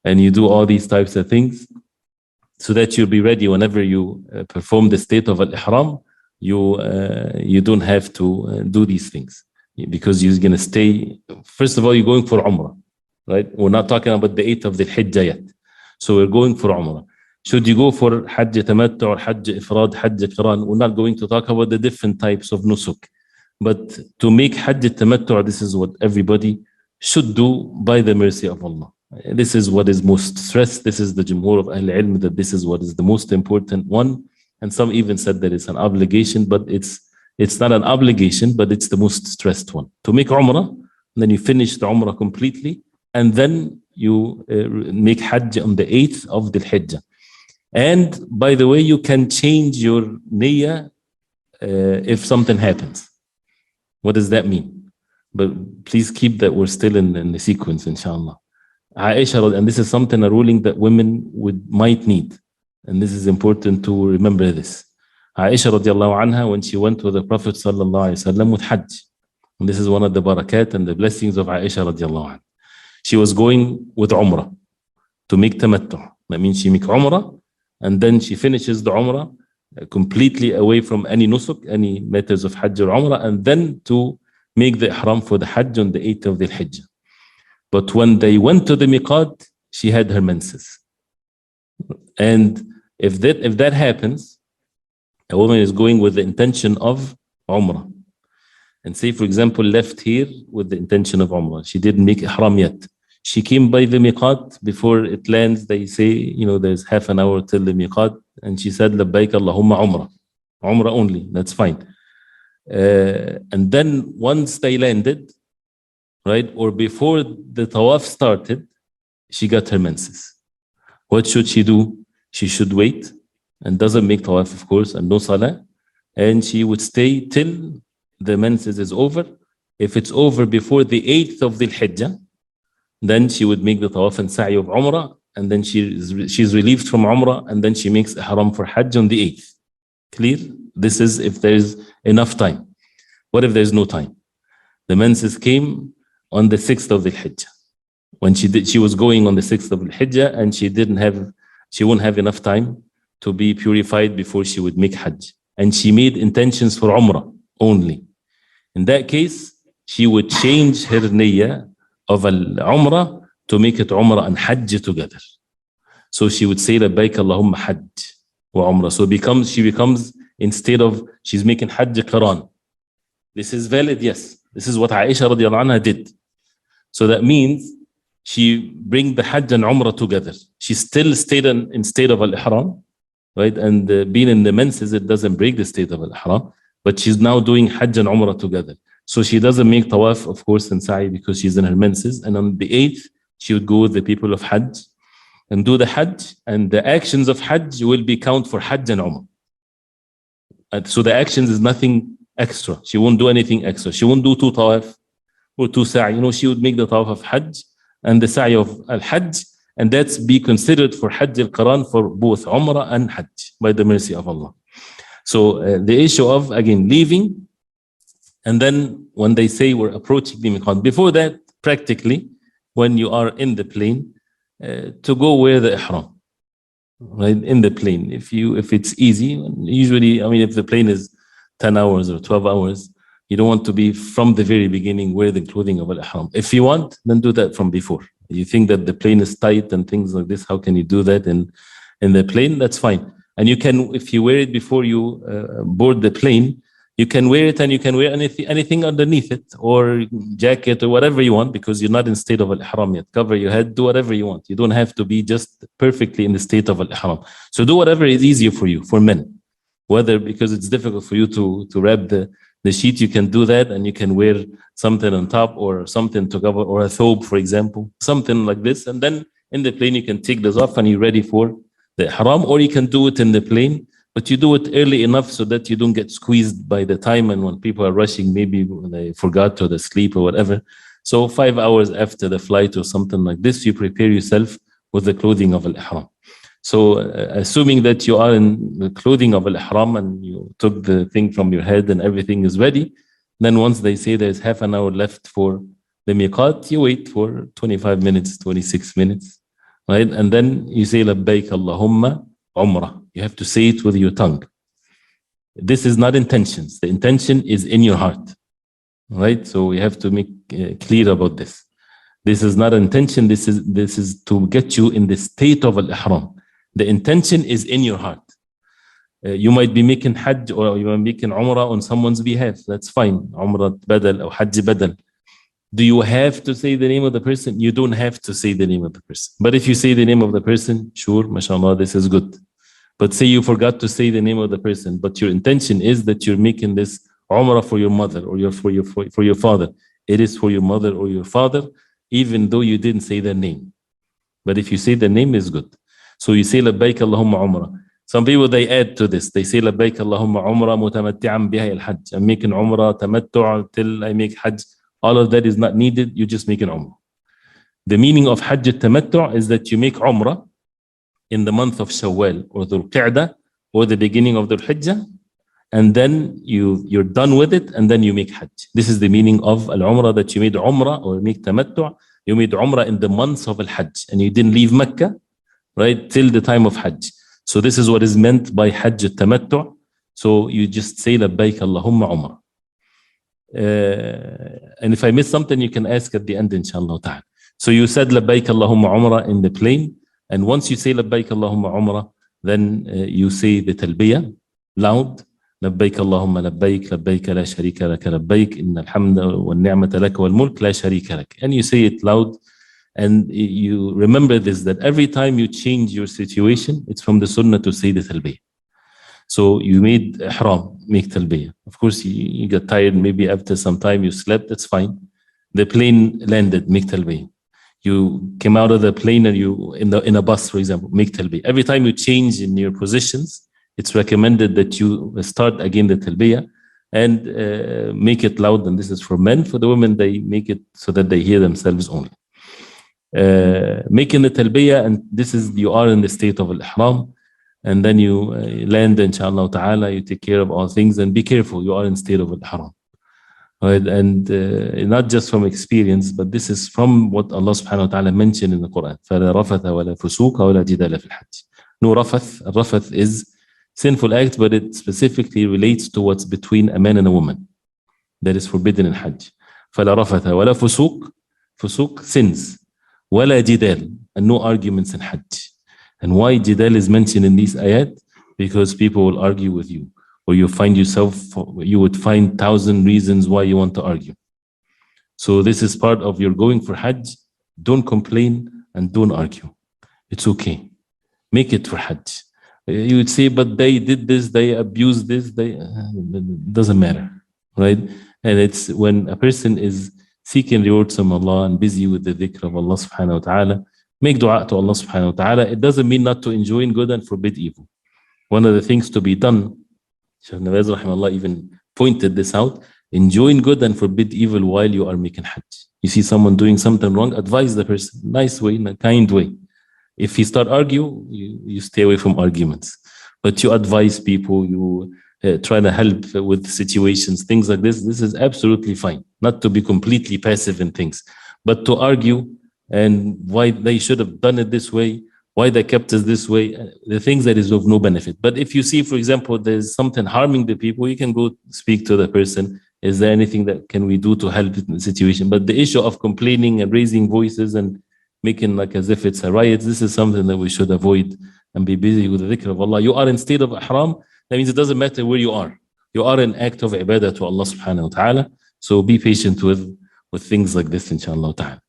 and you do all these types of things so that you'll be ready whenever you perform the state of al-ihram. You don't have to do these things, because you're going to stay. First of all, you're going for Umrah, right? We're not talking about the 8th of the Hijjah yet. So we're going for Umrah. Should you go for Hajj Tamattu or Hajj Ifrad, Hajj Qiran? We're not going to talk about the different types of nusuk. But to make Hajj Tamattu, this is what everybody should do by the mercy of Allah. This is what is most stressed. This is the Jumhur of Ahl Ilm, that this is what is the most important one. And some even said that it's an obligation, but it's not an obligation, but it's the most stressed one. To make Umrah, and then you finish the Umrah completely, and then you make Hajj on the 8th of the Hijjah. And by the way, you can change your niyyah if something happens. What does that mean? But please keep that we're still in the sequence, inshallah. Aisha, and this is something, a ruling that women might need. And this is important to remember this. Aisha radiallahu anha, when she went with the Prophet sallallahu alaihi wasallam with Hajj, and this is one of the barakat and the blessings of Aisha radiallahu anha. She was going with Umrah to make tamattu. That means she makes Umrah, and then she finishes the Umrah completely away from any nusuk, any matters of Hajj or Umrah, and then to make the ihram for the Hajj on the 8th of the Hijjah. But when they went to the miqat, she had her menses. And if that happens, a woman is going with the intention of Umrah. And say, for example, left here with the intention of Umrah. She didn't make ihram yet. She came by the miqat. Before it lands, they say, there's half an hour till the miqat. And she said, Labbaik Allahumma Umrah. Umrah only, that's fine. And then once they landed, right, or before the Tawaf started, she got her menses. What should she do? She should wait and doesn't make Tawaf, of course, and no Salah. And she would stay till the menses is over. If it's over before the 8th of the Hijjah, then she would make the Tawaf and Sa'i of Umrah, and then she's relieved from Umrah, and then she makes Ihram for Hajj on the 8th. Clear? This is if there's enough time. What if there's no time? The menses came on the 6th of the Hijjah. When she was going on the 6th of the Hijjah, and she wouldn't have enough time to be purified before she would make Hajj. And she made intentions for Umrah only. In that case, she would change her niyyah of al-Umrah to make it Umrah and Hajj together. So she would say, Labbaik Allahumma Hajj wa Umrah. So she becomes, instead of, she's making Hajj Qiran. This is valid, yes. This is what Aisha radiallahu anha did. So that means she bring the Hajj and Umrah together. She still stayed in state of al-Ihram, right? And being in the menses, it doesn't break the state of al-Ihram, but she's now doing Hajj and Umrah together. So she doesn't make Tawaf, of course, and Sa'i because she's in her menses. And on the 8th, she would go with the people of Hajj and do the Hajj, and the actions of Hajj will be count for Hajj and Umrah. And so the actions is nothing extra. She won't do anything extra. She won't do 2 Tawaf or 2 Sa'i. She would make the Tawaf of Hajj and the Sa'i of Al-Hajj, and that's be considered for Hajj al-Quran for both Umrah and Hajj by the mercy of Allah. So the issue of, again, leaving, and then when they say we're approaching the miqat, before that, practically, when you are in the plane, to go wear the ihram, right, in the plane. If it's easy, usually, if the plane is 10 hours or 12 hours, you don't want to be from the very beginning wear the clothing of al-ihram. If you want, then do that from before. You think that the plane is tight and things like this, how can you do that in the plane? That's fine. And you can, if you wear it before you board the plane, you can wear it, and you can wear anything underneath it, or jacket or whatever you want, because you're not in state of al-ihram yet. Cover your head, do whatever you want. You don't have to be just perfectly in the state of al-ihram. So do whatever is easier for you, for men. Whether because it's difficult for you to wrap the sheet, you can do that, and you can wear something on top or something to cover, or a thobe, for example, something like this. And then in the plane, you can take this off and you're ready for the ihram, or you can do it in the plane, but you do it early enough so that you don't get squeezed by the time, and when people are rushing, maybe they forgot or they sleep or whatever. So 5 hours after the flight or something like this, you prepare yourself with the clothing of al-ihram. So assuming that you are in the clothing of al-ihram and you took the thing from your head and everything is ready, then once they say there's half an hour left for the miqat, you wait for 25 minutes, 26 minutes, right? And then you say labbaik Allahumma umrah. You have to say it with your tongue. This is not intentions. The intention is in your heart, right? So we have to make clear about this. This is not intention. This is to get you in the state of al-ihram. The intention is in your heart. You might be making Hajj or you are making Umrah on someone's behalf. That's fine. Umrah badal or Hajj badal. Do you have to say the name of the person? You don't have to say the name of the person. But if you say the name of the person, sure, mashallah, this is good. But say you forgot to say the name of the person, but your intention is that you're making this Umrah for your mother or for your father. It is for your mother or your father, even though you didn't say their name. But if you say the name, is good. So you say labbaik Allahumma umrah. Some people, they add to this. They say labbaik Allahumma umrah mutamatti'an biha al-hajj. I'm making umrah tamattu' till I make hajj. All of that is not needed. You just make an umrah. The meaning of hajj tamattu' is that you make umrah in the month of Shawwal or Dhul Qa'dah or the beginning of Dhul Hijjah, and then you're done with it, and then you make hajj. This is the meaning of al-umrah, that you made umrah or make tamattu'. You made umrah in the months of al-hajj, and you didn't leave Mecca, right, till the time of hajj. So this is what is meant by hajj tamattu'. So you just say labbaik Allahumma umrah. And if I miss something, you can ask at the end, inshallah ta'ala. So you said labbaik Allahumma umrah in the plane, and once you say labbaik Allahumma umrah, then you say the talbiyah loud. لبيك اللهم لبيك لبيك لا شريك لك لبيك إن الحمد والنعمة لك والملك لا شريك لك. And you say it loud, and you remember this, that every time you change your situation, it's from the sunnah to say the talbiyah. So you made ihram, make talbiyah. Of course, you got tired, maybe after some time you slept, that's fine. The plane landed, make talbiyah. You came out of the plane and you in a bus, for example, make talbiyah. Every time you change in your positions, it's recommended that you start again the talbiyah and make it loud. And this is for men. For the women, they make it so that they hear themselves only. Making the talbiyah, and this is, you are in the state of al-ihram, and then you land, inshallah ta'ala, you take care of all things, and be careful, you are in state of al-ihram. Right? And not just from experience, but this is from what Allah subhanahu wa ta'ala mentioned in the Quran. فَلَا رَفَثَ وَلَا فُسُوقَ وَلَا جِدَالَ فِي الْحَجِّ. No rafath. Rafath is sinful act, but it specifically relates to what's between a man and a woman. That is forbidden in Hajj. فَلَا رَفَثَ وَلَا فُسُوق. Fusuq, sins. وَلَا جِدَال, and no arguments in Hajj. And why jidal is mentioned in these ayat? Because people will argue with you, or you find yourself, you would find 1,000 reasons why you want to argue. So this is part of your going for Hajj. Don't complain and don't argue. It's okay. Make it for Hajj. You would say, but they did this, they abused this, it doesn't matter, right? And it's when a person is seeking rewards from Allah and busy with the dhikr of Allah subhanahu wa ta'ala, make dua to Allah subhanahu wa ta'ala. It doesn't mean not to enjoin good and forbid evil. One of the things to be done, Sheikh Nawaz rahimahullah even pointed this out, enjoin good and forbid evil while you are making Hajj. You see someone doing something wrong, advise the person, nice way, in a kind way. If he start argue, you stay away from arguments. But you advise people, you try to help with situations, things like this. This is absolutely fine. Not to be completely passive in things, but to argue and why they should have done it this way, why they kept us this way, the things that is of no benefit. But if you see, for example, there's something harming the people, you can go speak to the person. Is there anything that can we do to help in the situation? But the issue of complaining and raising voices and making like as if it's a riot, this is something that we should avoid and be busy with the dhikr of Allah. You are in state of ihram. That means it doesn't matter where you are. You are in act of ibadah to Allah subhanahu wa ta'ala. So be patient with things like this, inshallah ta'ala.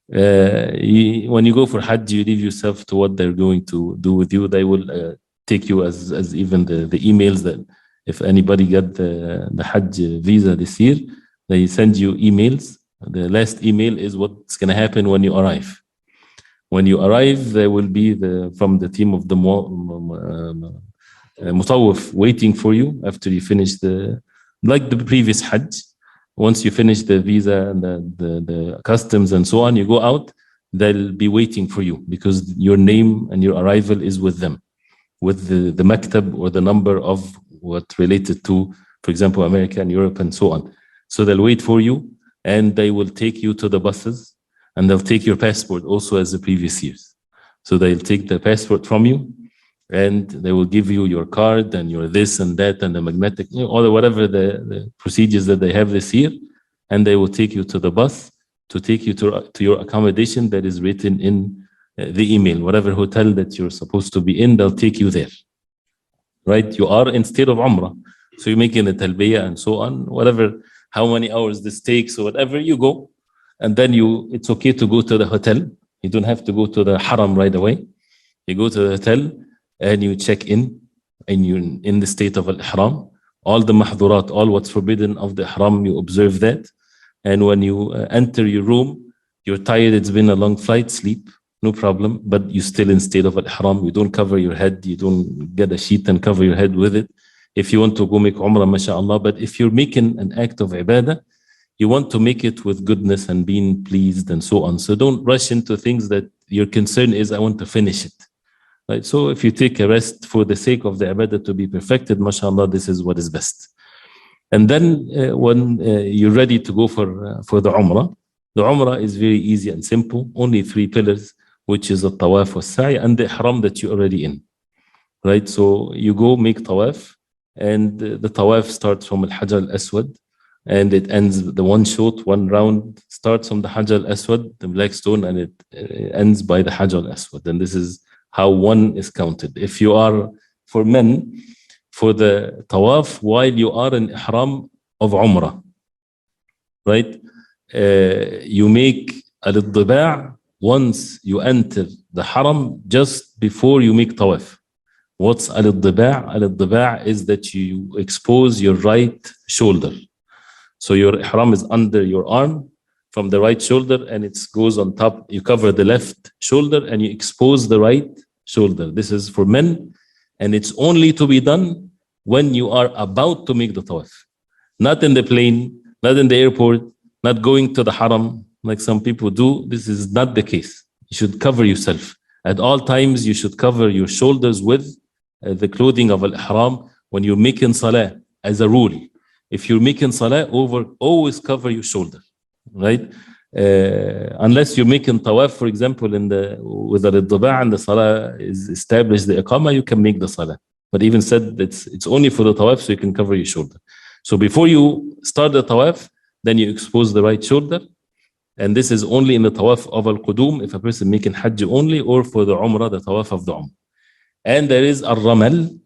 When you go for Hajj, you leave yourself to what they're going to do with you. They will take you as even the emails that if anybody got the Hajj visa this year, they send you emails. The last email is what's going to happen when you arrive. When you arrive, there will be from the team of the Tawaf waiting for you after you finish like the previous Hajj. Once you finish the visa and the customs and so on, you go out. they'll be waiting for you because your name and your arrival is with them, with the maktab or the number of what related to, for example, America and Europe and so on. So they'll wait for you and they will take you to the buses and they'll take your passport also as the previous years. So they'll take the passport from you and they will give you your card and your this and that and the magnetic, or whatever the procedures that they have this year. And they will take you to the bus to take you to your accommodation that is written in the email. Whatever hotel that you're supposed to be in, they'll take you there. Right? You are in state of Umrah. So you're making the talbiyah and so on, whatever, how many hours this takes or whatever, you go. And then it's okay to go to the hotel. You don't have to go to the Haram right away. You go to the hotel and you check in and you're in the state of Al-Ihram. All the mahdurat, all what's forbidden of the Ihram, you observe that. And when you enter your room, you're tired, it's been a long flight, sleep, no problem, but you're still in state of Al-Ihram. You don't cover your head, you don't get a sheet and cover your head with it. If you want to go make Umrah, mashallah, but if you're making an act of ibadah, you want to make it with goodness and being pleased and so on. So don't rush into things that your concern is, I want to finish it. Right? So if you take a rest for the sake of the ibadah to be perfected, mashallah, this is what is best. And then when you're ready to go for the Umrah is very easy and simple. Only 3 pillars, which is the Tawaf or Sa'i and the Ihram that you're already in. Right? So you go make Tawaf, and the Tawaf starts from Al-Hajar Al-Aswad, and it ends, the one round starts from the Hajar Al-Aswad, the black stone, and it ends by the Hajar Al-Aswad. And this is how one is counted. If you are, for men, for the Tawaf while you are in Ihram of Umrah, right? You make al-Diba' once you enter the Haram, just before you make Tawaf. What's al-Diba'? Al-Diba' is that you expose your right shoulder. So your Ihram is under your arm from the right shoulder and it goes on top. You cover the left shoulder and you expose the right shoulder. This is for men. And it's only to be done when you are about to make the Tawaf. Not in the plane, not in the airport, not going to the Haram like some people do. This is not the case. You should cover yourself. At all times, you should cover your shoulders with the clothing of Al-Ihram when you're making Salah, as a rule. If you're making Salah, always cover your shoulder, right? Unless you're making Tawaf, for example, with al-Diba' and the Salah is established, the Iqamah, you can make the Salah. But even said it's only for the Tawaf, so you can cover your shoulder. So before you start the Tawaf, then you expose the right shoulder. And this is only in the Tawaf of Al-Qudum, if a person making Hajj only, or for the Umrah, the Tawaf of the Umrah. And there is Al-Ramal.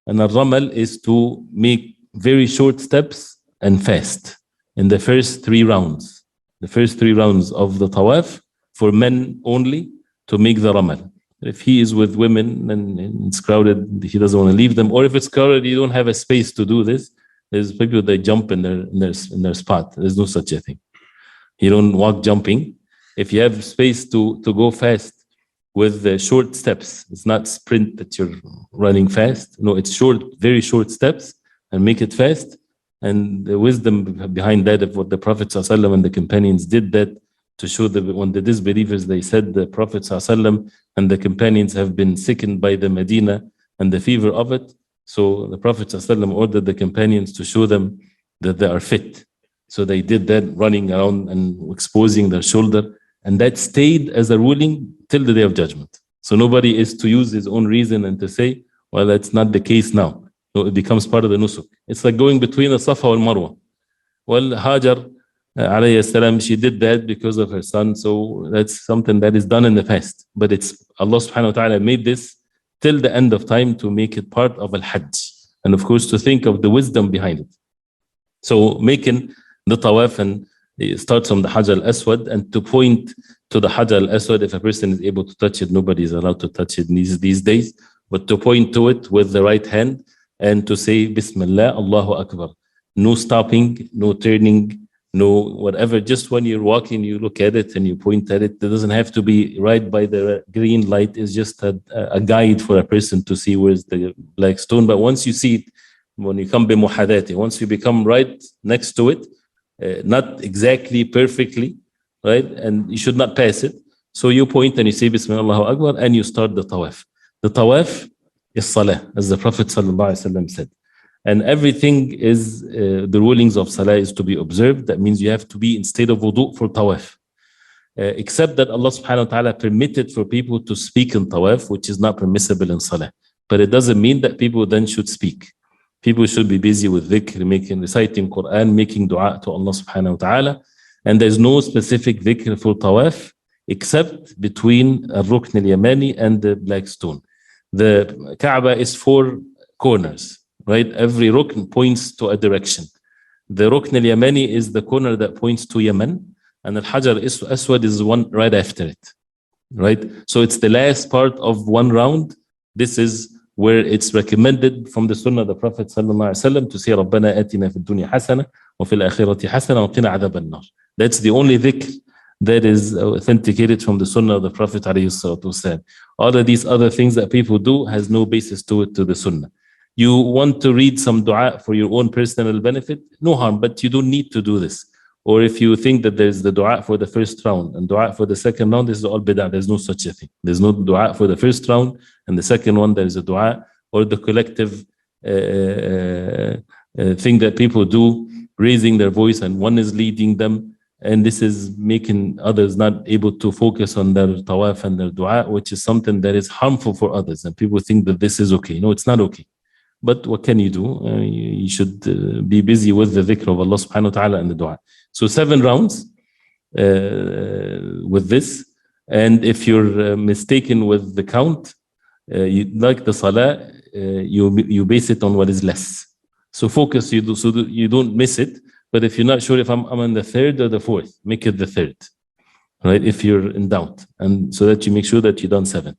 And Al-Ramal is to make very short steps and fast in the first 3 rounds. The first 3 rounds of the Tawaf for men only to make the Ramal. If he is with women and it's crowded, he doesn't want to leave them. Or if it's crowded, you don't have a space to do this. There's people that jump in their spot. There's no such a thing. You don't walk jumping. If you have space to go fast with the short steps, it's not sprint that you're running fast. No, it's short, very short steps, and make it fast. And the wisdom behind that of what the Prophet ﷺ and the companions did that to show that when the disbelievers, they said the Prophet ﷺ and the companions have been sickened by the Medina and the fever of it. So the Prophet ﷺ ordered the companions to show them that they are fit. So they did that, running around and exposing their shoulder. And that stayed as a ruling till the Day of Judgment. So nobody is to use his own reason and to say, well, that's not the case now. No, it becomes part of the nusuk. It's like going between the Safa and Marwa. Well, Hajar, alayhi salam, she did that because of her son. So that's something that is done in the past. But it's Allah subhanahu wa ta'ala made this till the end of time to make it part of Al-Hajj. And of course, to think of the wisdom behind it. So making the Tawaf and start from the Hajar Al-Aswad and to point to the Hajar Al-Aswad. If a person is able to touch it, nobody is allowed to touch it these days. But to point to it with the right hand and to say Bismillah, Allahu Akbar. No stopping, no turning, no whatever. Just when you're walking, you look at it and you point at it. It doesn't have to be right by the green light. It's just a guide for a person to see where's the black stone. But once you see it, when you come bimuhadati, once you become right next to it, not exactly perfectly, right? And you should not pass it. So you point and you say Bismillah Allahu Akbar and you start the Tawaf. The Tawaf is Salah, as the Prophet ﷺ said. And everything is, the rulings of Salah is to be observed. That means you have to be in state of wudu for Tawaf. Except that Allah subhanahu wa ta'ala permitted for people to speak in Tawaf, which is not permissible in Salah. But it doesn't mean that people then should speak. People should be busy with dhikr, reciting Quran, making dua to Allah subhanahu wa ta'ala. And there's no specific dhikr for Tawaf except between Al-Rukn al-Yamani and the black stone. The Kaaba is 4 corners, right? Every Rukn points to a direction. The Rukn al-Yamani is the corner that points to Yemen, and Al-Hajar Aswad is one right after it, right? So it's the last part of one round. This is where it's recommended from the Sunnah of the Prophet ﷺ to say رَبَّنَا آتِنَا فِي الدُّنْيا حَسَنَةً وَفِي الْآخِرَةِ حَسَنَةً وَقِنَا عَذَابَ النَّارِ. That's the only dhikr that is authenticated from the Sunnah of the Prophet ﷺ. All of these other things that people do has no basis to it, to the Sunnah. You want to read some dua for your own personal benefit, no harm, but you don't need to do this. Or if you think that there's the dua for the first round and dua for the second round, this is all bid'ah. There's no such a thing. There's no dua for the first round and the second one, there is a dua, or the collective thing that people do, raising their voice and one is leading them. And this is making others not able to focus on their tawaf and their dua, which is something that is harmful for others. And people think that this is okay. No, it's not okay. But what can you do? You should be busy with the dhikr of Allah subhanahu wa ta'ala and the dua. So 7 rounds with this. And if you're mistaken with the count, like the salah, you base it on what is less. So focus, so you don't miss it. But if you're not sure if I'm on the 3rd or the 4th, make it the 3rd, right? If you're in doubt, and so that you make sure that you've done 7.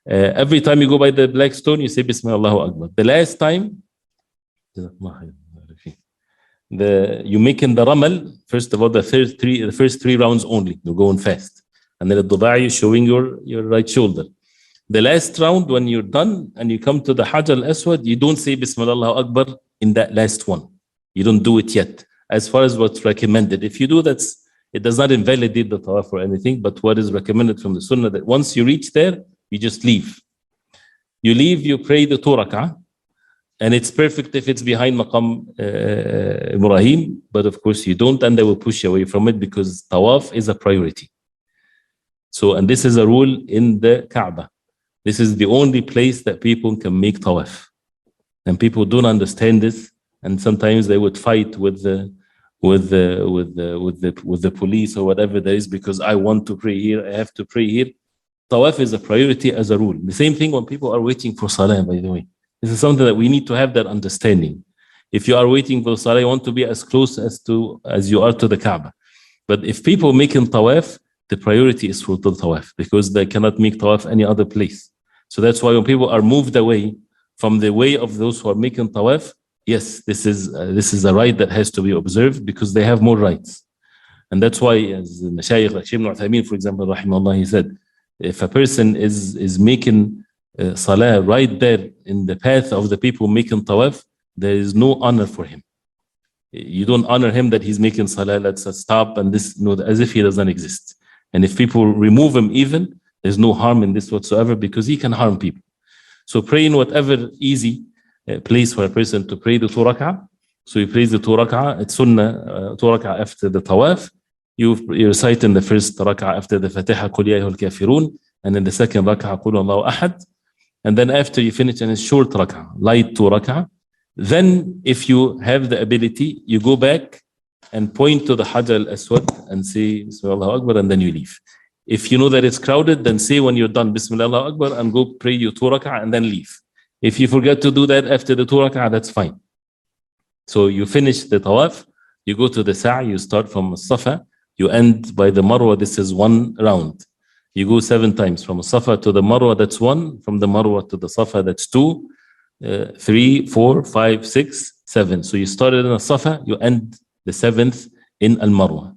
Every time you go by the black stone, you say Bismillah Allahu Akbar. The last time, you make in the ramal, first of all, the first 3 rounds only. You're going fast. And then the dubai is showing your right shoulder. The last round, when you're done and you come to the Hajj al-Aswad, you don't say Bismillah Allahu Akbar in that last one. You don't do it yet, as far as what's recommended. If you do, it does not invalidate the tawaf or anything, but what is recommended from the sunnah, that once you reach there, you just leave. You leave, you pray the 2 rak'ah, and it's perfect if it's behind Maqam Ibrahim, but of course you don't, and they will push you away from it because tawaf is a priority. So, and this is a rule in the Kaaba. This is the only place that people can make tawaf. And people don't understand this, and sometimes they would fight with the police or whatever there is, because I want to pray here, I have to pray here. Tawaf is a priority as a rule. The same thing when people are waiting for Salah, by the way. This is something that we need to have that understanding. If you are waiting for Salah, you want to be as close as you are to the Kaaba. But if people making Tawaf, the priority is for the Tawaf, because they cannot make Tawaf any other place. So that's why when people are moved away from the way of those who are making Tawaf, yes, this is a right that has to be observed, because they have more rights. And that's why, as the Shaykh like Sheikh Uthaymeen, for example, rahimahullah, he said, if a person is making salah right there in the path of the people making tawaf, there is no honor for him. You don't honor him that he's making salah, let's stop, and this, as if he doesn't exist. And if people remove him even, there's no harm in this whatsoever, because he can harm people. So pray in whatever easy place for a person to pray the 2 rak'ah. So he prays the 2 rak'ah, it's sunnah, 2 rak'ah after the tawaf. You recite in the first rak'ah after the Fatiha, قُلْ يَا أَيُّهَا الْكَافِرُونَ, and in the second rak'ah, قُلْ اللَّهُ أَحَدٌ. And then after you finish in a short rak'ah, light 2 rak'ah, then if you have the ability, you go back and point to the Hajar al-Aswad and say Bismillah Allahu Akbar, and then you leave. If you know that it's crowded, then say when you're done Bismillah Allahu Akbar and go pray your 2 rak'ah and then leave. If you forget to do that after the 2 rak'ah, that's fine. So you finish the tawaf, you go to the sa'i, you start from Safa, you end by the Marwa, this is 1 round. You go 7 times from Safa to the Marwa, that's 1. From the Marwa to the Safa, that's 2. 3, 4, 5, 6, 7. So you started in a Safa, you end the 7th in Al-Marwa.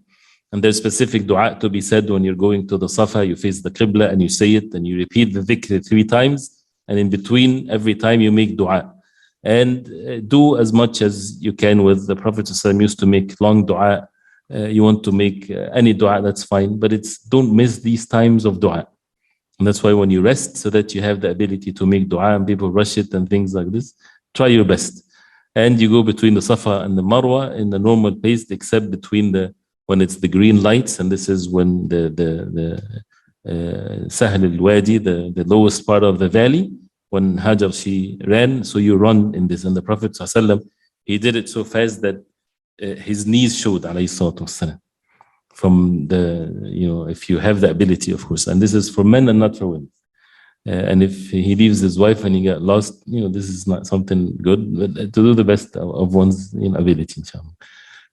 And there's specific dua to be said when you're going to the Safa. You face the Qibla and you say it, and you repeat the dhikr 3 times. And in between, every time you make dua. And do as much as you can with the Prophet ﷺ used to make long dua You want to make any dua, that's fine, but don't miss these times of dua. And that's why when you rest, so that you have the ability to make dua and people rush it and things like this, try your best. And you go between the Safa and the Marwa in the normal pace, except when it's the green lights, and this is when the Sahl al-Wadi, the lowest part of the valley, when Hajar, she ran, so you run in this. And the Prophet ﷺ, he did it so fast that his knees showed, alayhi salatu wasalam, from if you have the ability, of course. And this is for men and not for women. And if he leaves his wife and he got lost, this is not something good, but to do the best of one's ability, inshallah.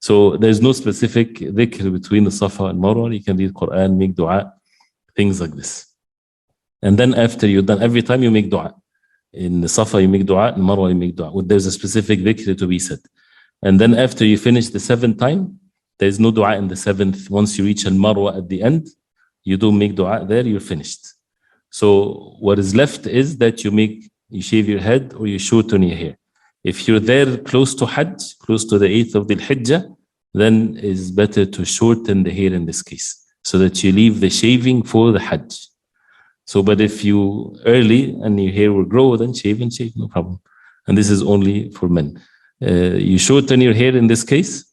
So there's no specific dhikr between the Safa and Marwa. You can read Quran, make dua, things like this. And then after you're done, every time you make dua. In the Safa you make dua, in Marwa you make dua. There's a specific dhikr to be said. And then after you finish the 7th time, there's no dua in the 7th. Once you reach al-Marwa at the end, you don't make dua there, you're finished. So what is left is that you shave your head or you shorten your hair. If you're there close to Hajj, close to the 8th of the Hijjah, then it's better to shorten the hair in this case, so that you leave the shaving for the Hajj. So, but if you early and your hair will grow, then shave, no problem. And this is only for men. You shorten your hair in this case,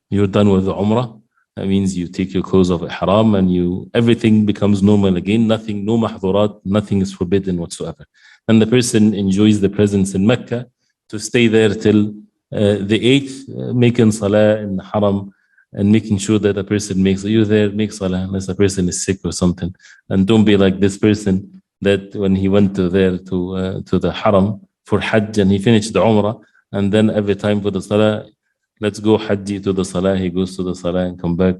you're done with the Umrah. That means you take your clothes off Haram and everything becomes normal again. Nothing, no mahdurat, nothing is forbidden whatsoever. And the person enjoys the presence in Mecca to stay there till the 8th, making Salah in Haram and making sure that the person you're there, make Salah unless the person is sick or something. And don't be like this person that when he went to the Haram for Hajj and he finished the Umrah, and then every time for the Salah, let's go Hajji to the Salah, he goes to the Salah and come back.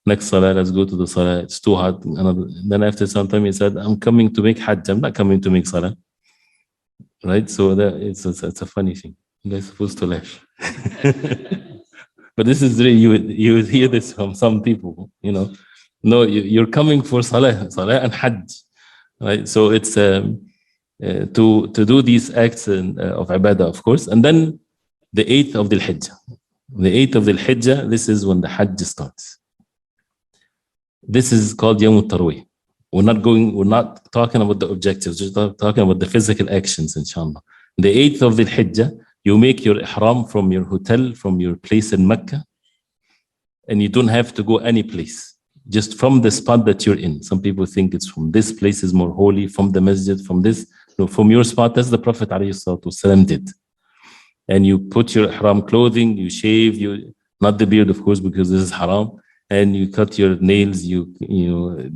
Next Salah, let's go to the Salah, it's too hot. And then after some time he said, I'm coming to make Hajj, I'm not coming to make Salah. Right? So it's a funny thing. They're supposed to laugh. But this is really, you would hear this from some people, No, you're coming for Salah and Hajj. Right? So it's to do these acts of ibadah, of course. And then the 8th of the Hijjah. The 8th of the Hijjah, this is when the Hajj starts. This is called Yamuthar. We're not talking about the objectives, just talking about the physical actions, inshallah. The 8th of the Hijjah, you make your ihram from your hotel, from your place in Mecca, and you don't have to go any place, just from the spot that you're in. Some people think it's from this place is more holy, from the masjid, from this. No, from your spot, as the Prophet ﷺ did. And you put your ihram clothing, you shave, not the beard, of course, because this is haram, and you cut your nails, you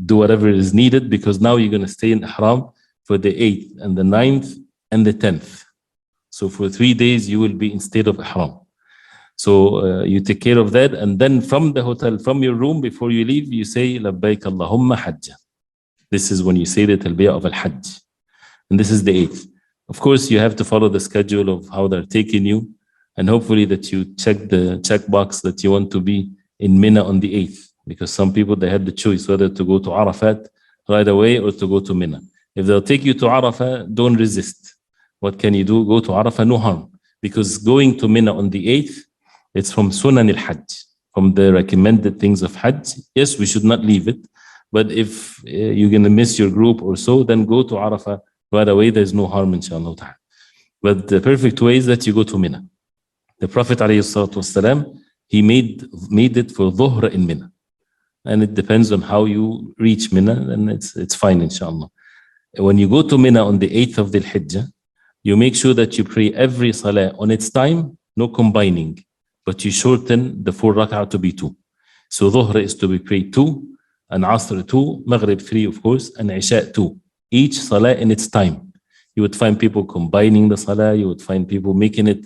do whatever is needed, because now you're going to stay in ihram for the 8th and the 9th and the 10th. So for 3 days, you will be in state of ihram. So you take care of that, and then from the hotel, from your room, before you leave, you say, Labbaik Allahumma Hajj. This is when you say the talbiyah of al-Hajj. And this is the 8th. Of course, you have to follow the schedule of how they're taking you, and hopefully that you check the checkbox that you want to be in Minna on the 8th, because some people, they had the choice whether to go to Arafat right away or to go to Minna. If they'll take you to Arafat, don't resist. What can you do? Go to Arafat, no harm. Because going to Minna on the 8th, it's from Sunan al-Hajj, from the recommended things of Hajj. Yes, we should not leave it. But if you're going to miss your group or so, then go to Arafat right away. There's no harm, inshallah ta'ala. But the perfect way is that you go to Minna. The Prophet ﷺ, he made it for Dhuhr in Minna. And it depends on how you reach Minna, and it's fine, inshallah. When you go to Minna on the 8th of the Hijjah, you make sure that you pray every salah on its time, no combining, but you shorten the 4 rak'ah to be 2. So Dhuhr is to be prayed 2, and Asr 2, Maghrib 3, of course, and Isha 2. Each salah in its time. You would find people combining the salah, you would find people making it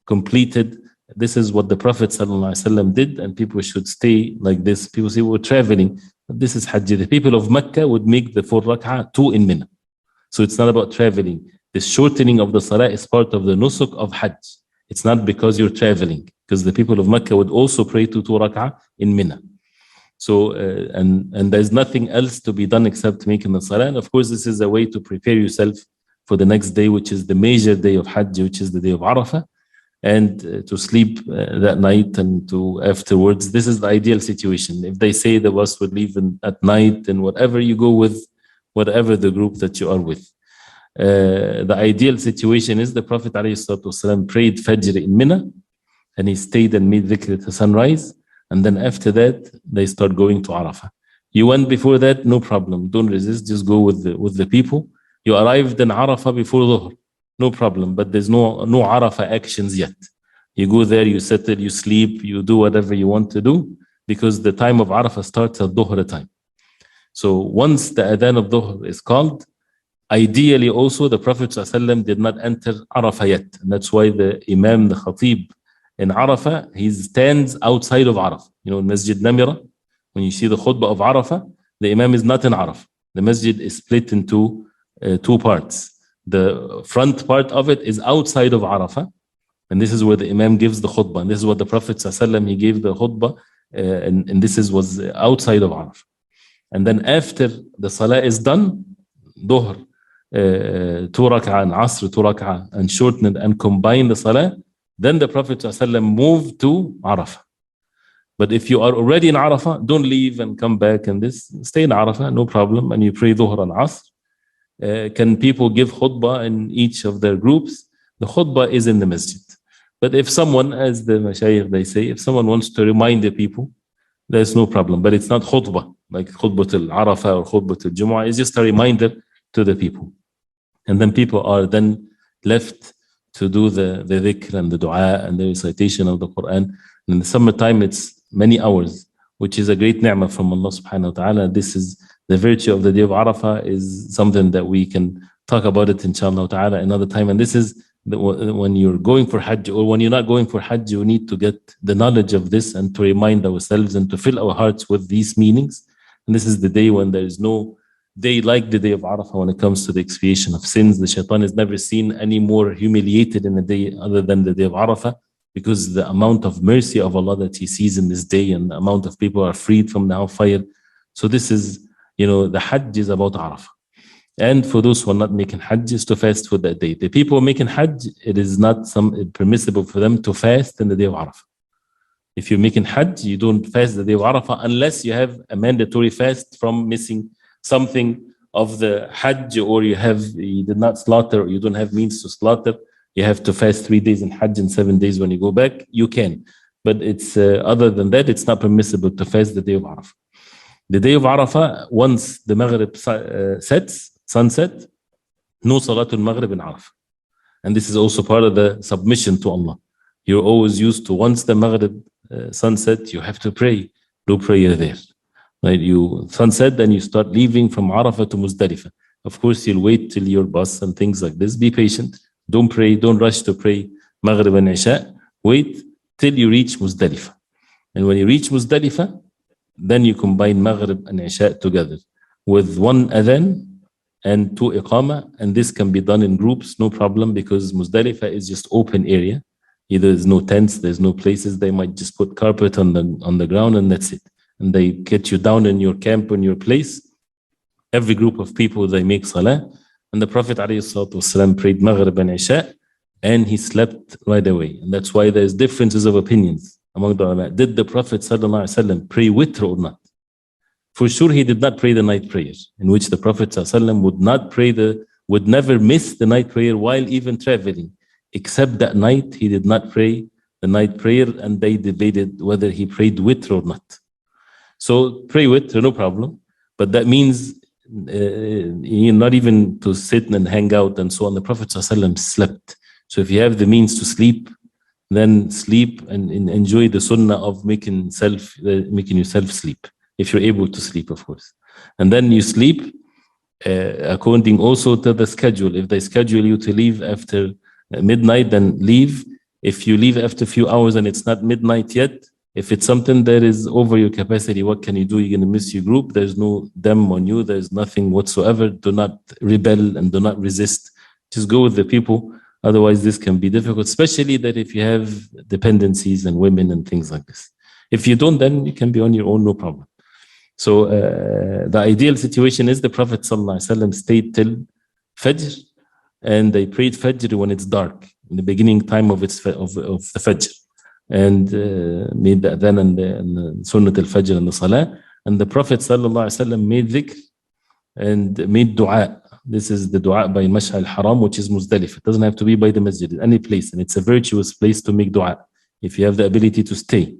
completed. This is what the Prophet ﷺ did, and people should stay like this. People say we're traveling, but this is Hajj. The people of Mecca would make the 4 rak'ah 2 in Minna. So it's not about traveling. This shortening of the salah is part of the nusuk of Hajj. It's not because you're traveling, because the people of Mecca would also pray to 2 rak'ah in Minna. So, and there's nothing else to be done except making the salah. And of course, this is a way to prepare yourself for the next day, which is the major day of Hajj, which is the day of Arafah. and to sleep that night and to afterwards. This is the ideal situation. If they say the bus would leave at night, and whatever you go with, whatever the group that you are with. The ideal situation is the Prophet ﷺ prayed Fajr in Minna, and he stayed and made dhikr to sunrise, and then after that they start going to Arafah. You went before that, no problem, don't resist, just go with the people. You arrived in Arafah before Dhuhr, no problem, but there's no Arafah actions yet. You go there, you settle, you sleep, you do whatever you want to do, because the time of Arafah starts at Dhuhr time. So once the adhan of Dhuhr is called, ideally also the Prophet ﷺ did not enter Arafah yet. And that's why the Imam, the Khatib in Arafah, he stands outside of Arafah. You know, in Masjid Namira, when you see the khutbah of Arafah, the Imam is not in Arafah. The masjid is split into two parts. The front part of it is outside of Arafah, and this is where the Imam gives the khutbah. And this is what the Prophet ﷺ, he gave the khutbah, and this was outside of Arafah. And then after the Salah is done, Dhuhr, 2 rak'ah, and Asr, 2 rak'ah, and shorten and combine the Salah, then the Prophet ﷺ moved to Arafah. But if you are already in Arafah, don't leave and come back and this. Stay in Arafah, no problem, and you pray Dhuhr and Asr. Can people give khutbah in each of their groups? The khutbah is in the masjid. But if someone, as the mashayikh they say, if someone wants to remind the people, there's no problem. But it's not khutbah, like khutbah al-Arafah or khutbah al-Jumu'ah. It's just a reminder to the people. And then people are then left to do the dhikr and the dua and the recitation of the Quran. And in the summertime, it's many hours, which is a great ni'mah from Allah subhanahu wa ta'ala. This is the virtue of the day of Arafah, is something that we can talk about it inshallah ta'ala another time. And this is when you're going for Hajj, or when you're not going for Hajj, you need to get the knowledge of this and to remind ourselves and to fill our hearts with these meanings. And this is the day when there is no day like the day of Arafah when it comes to the expiation of sins. The shaitan is never seen any more humiliated in a day other than the day of Arafah, because the amount of mercy of Allah that he sees in this day and the amount of people are freed from the hellfire. So this is, the Hajj is about Arafah. And for those who are not making Hajj, is to fast for that day. The people making Hajj, it is not permissible for them to fast in the day of Arafah. If you're making Hajj, you don't fast the day of Arafah unless you have a mandatory fast from missing something of the Hajj, or you did not slaughter, or you don't have means to slaughter. You have to fast 3 days in Hajj and 7 days when you go back. You can. But it's other than that, it's not permissible to fast the day of Arafah. The day of Arafah, once the Maghrib sunset, no Salatul Maghrib in Arafah. And this is also part of the submission to Allah. You're always used to, once the Maghrib sunset, you have to pray. No prayer there. Right? You sunset, then you start leaving from Arafah to Muzdalifah. Of course, you'll wait till your bus and things like this. Be patient. Don't pray. Don't rush to pray Maghrib and Isha. Wait till you reach Muzdalifah. And when you reach Muzdalifah, then you combine Maghrib and Isha together with one adhan and 2 iqamah. And this can be done in groups, no problem, because Muzdalifah is just open area. There's no tents, there's no places. They might just put carpet on the ground, and that's it. And they get you down in your camp, in your place. Every group of people, they make salah. And the Prophet ﷺ prayed Maghrib and Isha, and he slept right away. And that's why there's differences of opinions among the ulama. Did the Prophet ﷺ pray witr or not? For sure, he did not pray the night prayer, in which the Prophet ﷺ would never miss the night prayer while even traveling, except that night he did not pray the night prayer, and they debated whether he prayed witr or not. So pray witr, no problem, but that means not even to sit and hang out and so on. The Prophet ﷺ slept. So if you have the means to sleep, then sleep and enjoy the sunnah of making yourself sleep, if you're able to sleep, of course. And then you sleep according also to the schedule. If they schedule you to leave after midnight, then leave. If you leave after a few hours and it's not midnight yet, if it's something that is over your capacity, what can you do? You're going to miss your group. There's no them on you. There's nothing whatsoever. Do not rebel and do not resist. Just go with the people. Otherwise, this can be difficult, especially that if you have dependencies and women and things like this. If you don't, then you can be on your own, no problem. So the ideal situation is the Prophet ﷺ stayed till Fajr, and they prayed Fajr when it's dark. in the beginning time of the Fajr, and made the adhan and the Sunnat al-Fajr and the Salah. And the Prophet sallallahu alaihi wasallam made dhikr and made dua. This is the dua by Mash'ar al-Haram, which is Muzdalifah. It doesn't have to be by the masjid, any place. And it's a virtuous place to make dua if you have the ability to stay.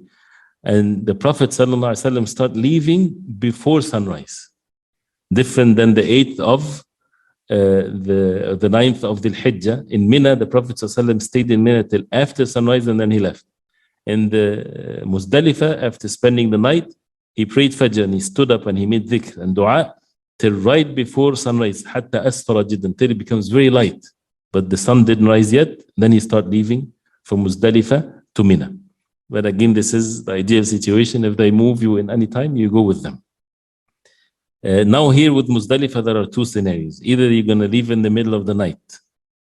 And the Prophet ﷺ started leaving before sunrise, different than the 8th of the 9th of Dhul Hijjah. In Minna, the Prophet ﷺ stayed in Minna till after sunrise and then he left. In the Muzdalifah, after spending the night, he prayed Fajr and he stood up and he made dhikr and dua till right before sunrise, حتى أسفر جدا, until it becomes very light. But the sun didn't rise yet. Then he started leaving from Muzdalifah to Minna. But again, this is the ideal situation. If they move you in any time, you go with them. Now here with Muzdalifah, there are two scenarios. Either you're going to leave in the middle of the night.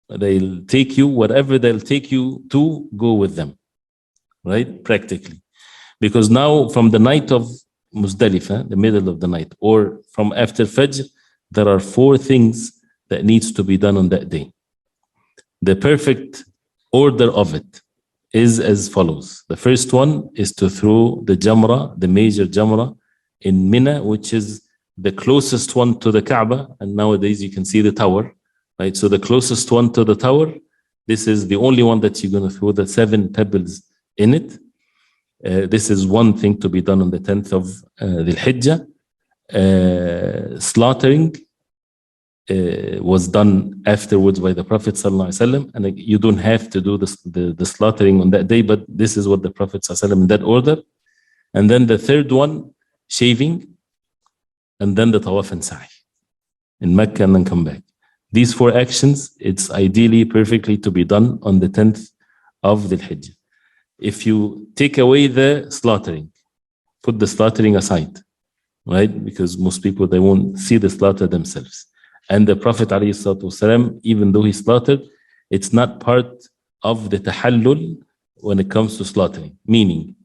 They'll take you, whatever they'll take you to, go with them. Right? Practically. Because now from the night of Muzdalifah, the middle of the night, or from after Fajr, there are 4 things that needs to be done on that day. The perfect order of it is as follows. The first one is to throw the Jamrah, the major Jamrah in Minna, which is the closest one to the Kaaba. And nowadays you can see the tower, right? So the closest one to the tower, this is the only one that you're going to throw the 7 pebbles in it. This is one thing to be done on the 10th of Dhul Hijjah. Slaughtering was done afterwards by the Prophet ﷺ, and you don't have to do the slaughtering on that day, but this is what the Prophet ﷺ in that order. And then the third one, shaving, and then the Tawaf and Sa'i in Mecca, and then come back. These 4 actions, it's ideally perfectly to be done on the 10th of Dhul Hijjah. If you take away the slaughtering, put the slaughtering aside, right? Because most people, they won't see the slaughter themselves. And the Prophet ﷺ, even though he slaughtered, it's not part of the tahallul when it comes to slaughtering. Meaning,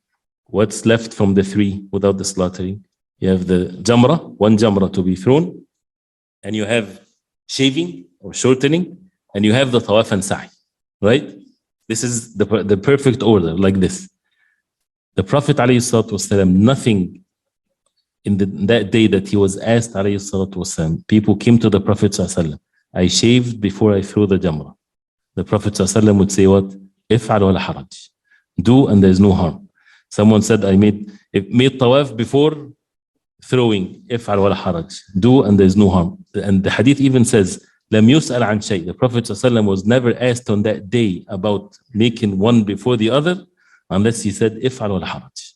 what's left from the 3 without the slaughtering? You have the Jamrah, 1 Jamrah to be thrown, and you have shaving or shortening, and you have the Tawaf and Sa'i, right? This is the perfect order, like this. The Prophet ﷺ, nothing in that day that he was asked, ﷺ, people came to the Prophet ﷺ, I shaved before I threw the Jamrah. The Prophet ﷺ would say what? If'al wala haraj. Do and there's no harm. Someone said, I made tawaf before throwing. If'al wala haraj. Do and there's no harm. And the hadith even says, Lam yus'al an shay. The Prophet ﷺ was never asked on that day about making one before the other, unless he said, If'al wala haraj.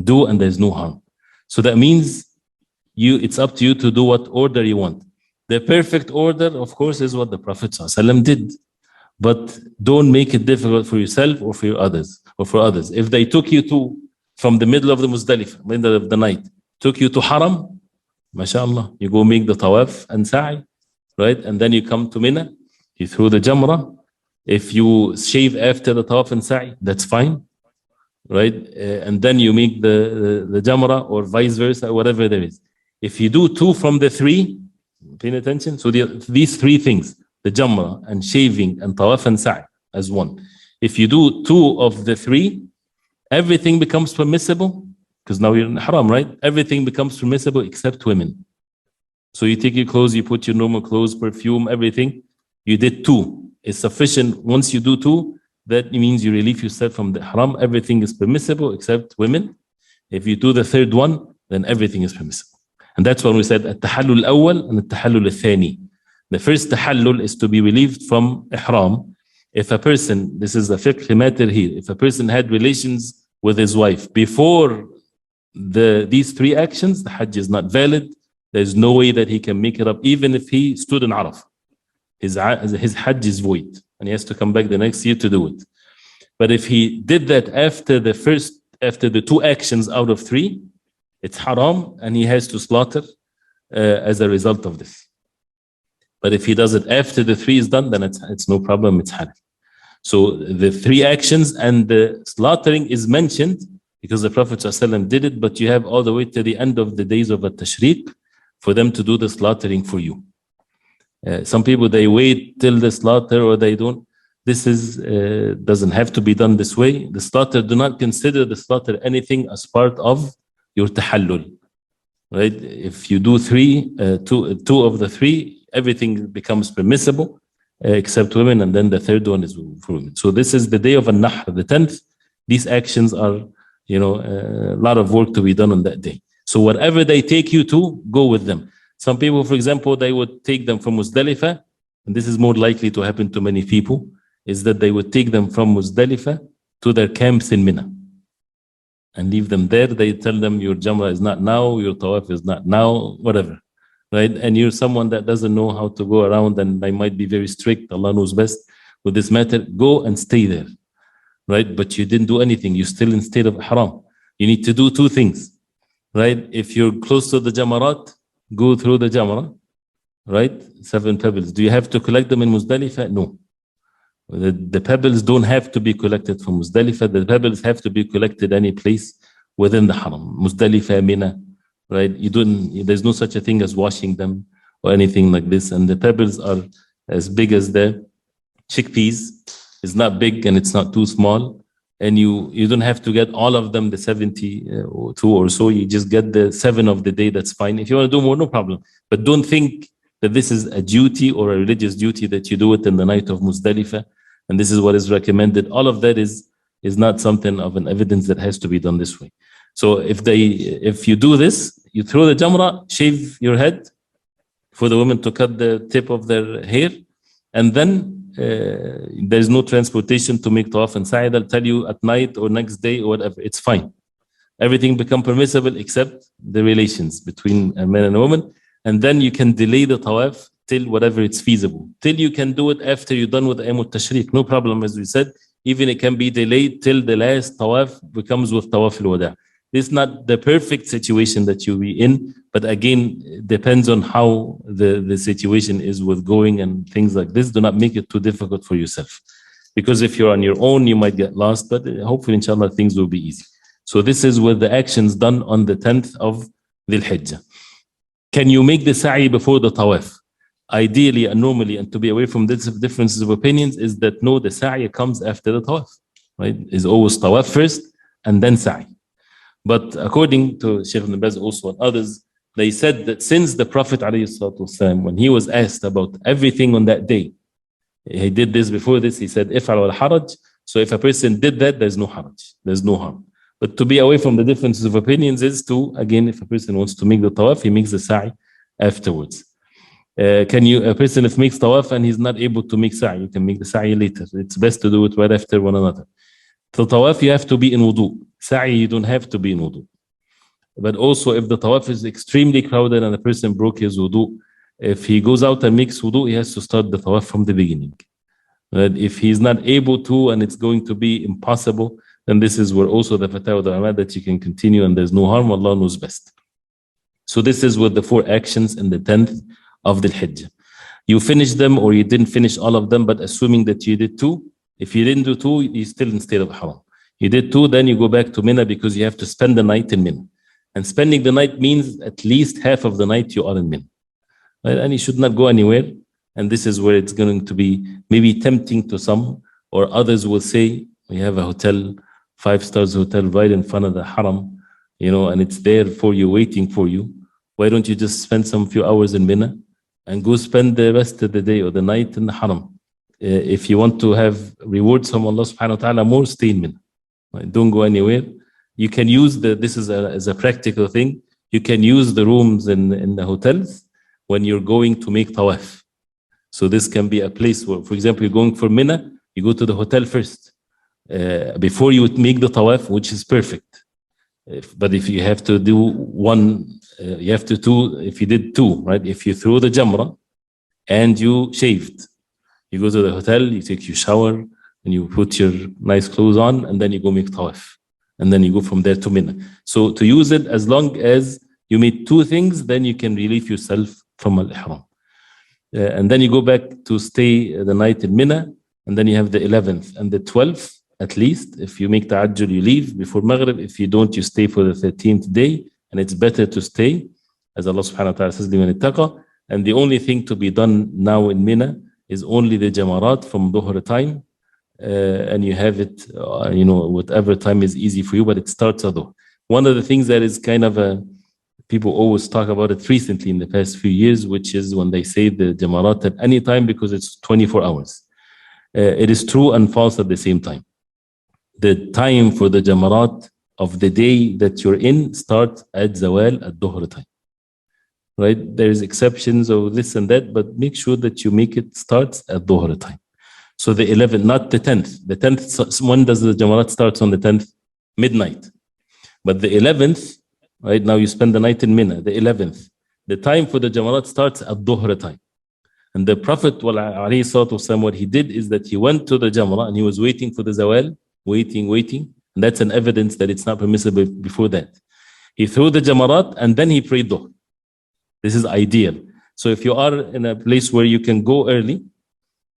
Do and there's no harm. So that means it's up to you to do what order you want. The perfect order, of course, is what the Prophet ﷺ did. But don't make it difficult for yourself or for others. If they took you from the middle of the Muzdalifah, middle of the night, took you to Haram, mashallah, you go make the Tawaf and Sa'i, right? And then you come to Minna, you throw the Jamrah. If you shave after the Tawaf and Sa'i, that's fine, right? And then you make the Jamrah, or vice versa, whatever there is. If you do 2 from the 3, paying attention, so these 3 things, the Jamrah and shaving and Tawaf and Sa'i as one. If you do 2 of the 3, everything becomes permissible, because now you're in Haram, right? Everything becomes permissible except women. So you take your clothes, you put your normal clothes, perfume, everything. You did 2. It's sufficient. Once you do 2, that means you relieve yourself from the Haram. Everything is permissible except women. If you do the 3rd one, then everything is permissible. And that's when we said at-tahallul awwal and at-tahallul al-thani. The first tahallul is to be relieved from ihram. If a person, this is a fiqh matter here, if a person had relations with his wife before these 3 actions, the Hajj is not valid. There's no way that he can make it up, even if he stood in Arafah. His Hajj is void, and he has to come back the next year to do it. But if he did that after the 2 actions out of 3, it's haram, and he has to slaughter as a result of this. But if he does it after the 3 is done, then it's no problem, it's halal. So the 3 actions and the slaughtering is mentioned because the Prophet ﷺ did it, but you have all the way to the end of the days of Tashriq for them to do the slaughtering for you. Some people, they wait till the slaughter, or they don't. This is doesn't have to be done this way. The slaughter, do not consider the slaughter anything as part of your tahallul. Right? If you do two of the three, everything becomes permissible except women, and then the third one is for women. So this is the day of An-Nahr, the 10th. These actions are, a lot of work to be done on that day. So whatever they take you to, go with them. Some people, for example, they would take them from Muzdalifah, and this is more likely to happen to many people, is that they would take them from Muzdalifah to their camps in Minna and leave them there. They tell them your Jamrah is not now, your Tawaf is not now, whatever. Right? And you're someone that doesn't know how to go around, and they might be very strict. Allah knows best with this matter. Go and stay there. Right? But you didn't do anything. You're still in state of Haram. You need to do two things. Right? If you're close to the Jamarat, go through the Jamrah. Right? 7 pebbles. Do you have to collect them in Muzdalifah? No. The pebbles don't have to be collected from Muzdalifah. The pebbles have to be collected any place within the Haram. Muzdalifah, Minna. Right? There's no such a thing as washing them or anything like this. And the pebbles are as big as the chickpeas. It's not big and it's not too small. And you don't have to get all of them, the 72 or so. You just get the 7 of the day, that's fine. If you want to do more, no problem. But don't think that this is a duty or a religious duty that you do it in the night of Muzdalifah. And this is what is recommended. All of that is not something of an evidence that has to be done this way. So if you do this, you throw the Jamrah, shave your head for the women to cut the tip of their hair, and then there's no transportation to make Tawaf and Sa'i. They'll tell you at night or next day or whatever, it's fine. Everything become permissible except the relations between a man and a woman, and then you can delay the Tawaf till whatever it's feasible. Till you can do it after you're done with the Tashriq. No problem, as we said. Even it can be delayed till the last Tawaf becomes with Tawaf al-Wada'. This is not the perfect situation that you'll be in, but again, it depends on how the situation is with going and things like this. Do not make it too difficult for yourself. Because if you're on your own, you might get lost, but hopefully, inshallah, things will be easy. So this is with the actions done on the 10th of Dhul Hijjah. Can you make the sa'i before the tawaf? Ideally and normally, and to be away from this differences of opinions, is that no, the sa'i comes after the tawaf. Right? Is always tawaf first and then sa'i. But according to Sheikh Ibn Baz also and others, they said that since the Prophet ﷺ, when he was asked about everything on that day, he did this before this, he said, if'al wal haraj. So if a person did that, there's no haraj, there's no harm. But to be away from the differences of opinions is to, again, if a person wants to make the tawaf, he makes the sa'i afterwards. A person if makes tawaf and he's not able to make sa'i, you can make the sa'i later. It's best to do it right after one another. For tawaf, you have to be in wudu. Sa'i, you don't have to be in wudu. But also, if the tawaf is extremely crowded and a person broke his wudu, if he goes out and makes wudu, he has to start the tawaf from the beginning. But if he's not able to and it's going to be impossible, then this is where also the fatwa of the ulama that you can continue and there's no harm. Allah knows best. So this is with the 4 actions in the 10th of the Hijjah. You finish them or you didn't finish all of them, but assuming that you did 2, if you didn't do 2, you're still in state of haram. You did 2, then you go back to Minna because you have to spend the night in Minna. And spending the night means at least half of the night you are in Minna. Right? And you should not go anywhere. And this is where it's going to be maybe tempting to some, or others will say, we have a hotel, 5-star hotel right in front of the Haram, and it's there for you, waiting for you. Why don't you just spend some few hours in Minna and go spend the rest of the day or the night in the Haram? If you want to have rewards from Allah subhanahu wa ta'ala more, stay in Minna. Right? Don't go anywhere. You can use this is as a practical thing. You can use the rooms in the hotels when you're going to make tawaf. So this can be a place where, for example, you're going for Minna, you go to the hotel first before you make the tawaf, which is perfect. But if you have to do one, you have to do, if you did 2, right? If you threw the Jamrah and you shaved, you go to the hotel, you take your shower, and you put your nice clothes on, and then you go make tawaf. And then you go from there to Minna. So to use it, as long as you made 2 things, then you can relieve yourself from al-ihram. And then you go back to stay the night in Minna, and then you have the 11th and the 12th, at least. If you make ta'ajjul, you leave before Maghrib. If you don't, you stay for the 13th day, and it's better to stay, as Allah subhanahu wa ta'ala says, لِمَنِ اتَّقَى. And the only thing to be done now in Minna is only the jamarat from Dhuhr time, and you have it, whatever time is easy for you, but it starts at Dhuhr. One of the things that is kind of people always talk about it recently in the past few years, which is when they say the Jamarat at any time because it's 24 hours. It is true and false at the same time. The time for the Jamarat of the day that you're in starts at Zawal at Dhuhr time. Right? There's exceptions of this and that, but make sure that you make it starts at Dhuhr time. So the 11th, not the 10th. The 10th, when does the Jamarat starts on the 10th? Midnight. But the 11th, right now you spend the night in Minna, the 11th. The time for the Jamarat starts at Dhuhr time. And the Prophet, what he did is that he went to the Jamra and he was waiting for the Zawal, waiting. And that's an evidence that it's not permissible before that. He threw the Jamarat and then he prayed Dhuhr. This is ideal. So if you are in a place where you can go early,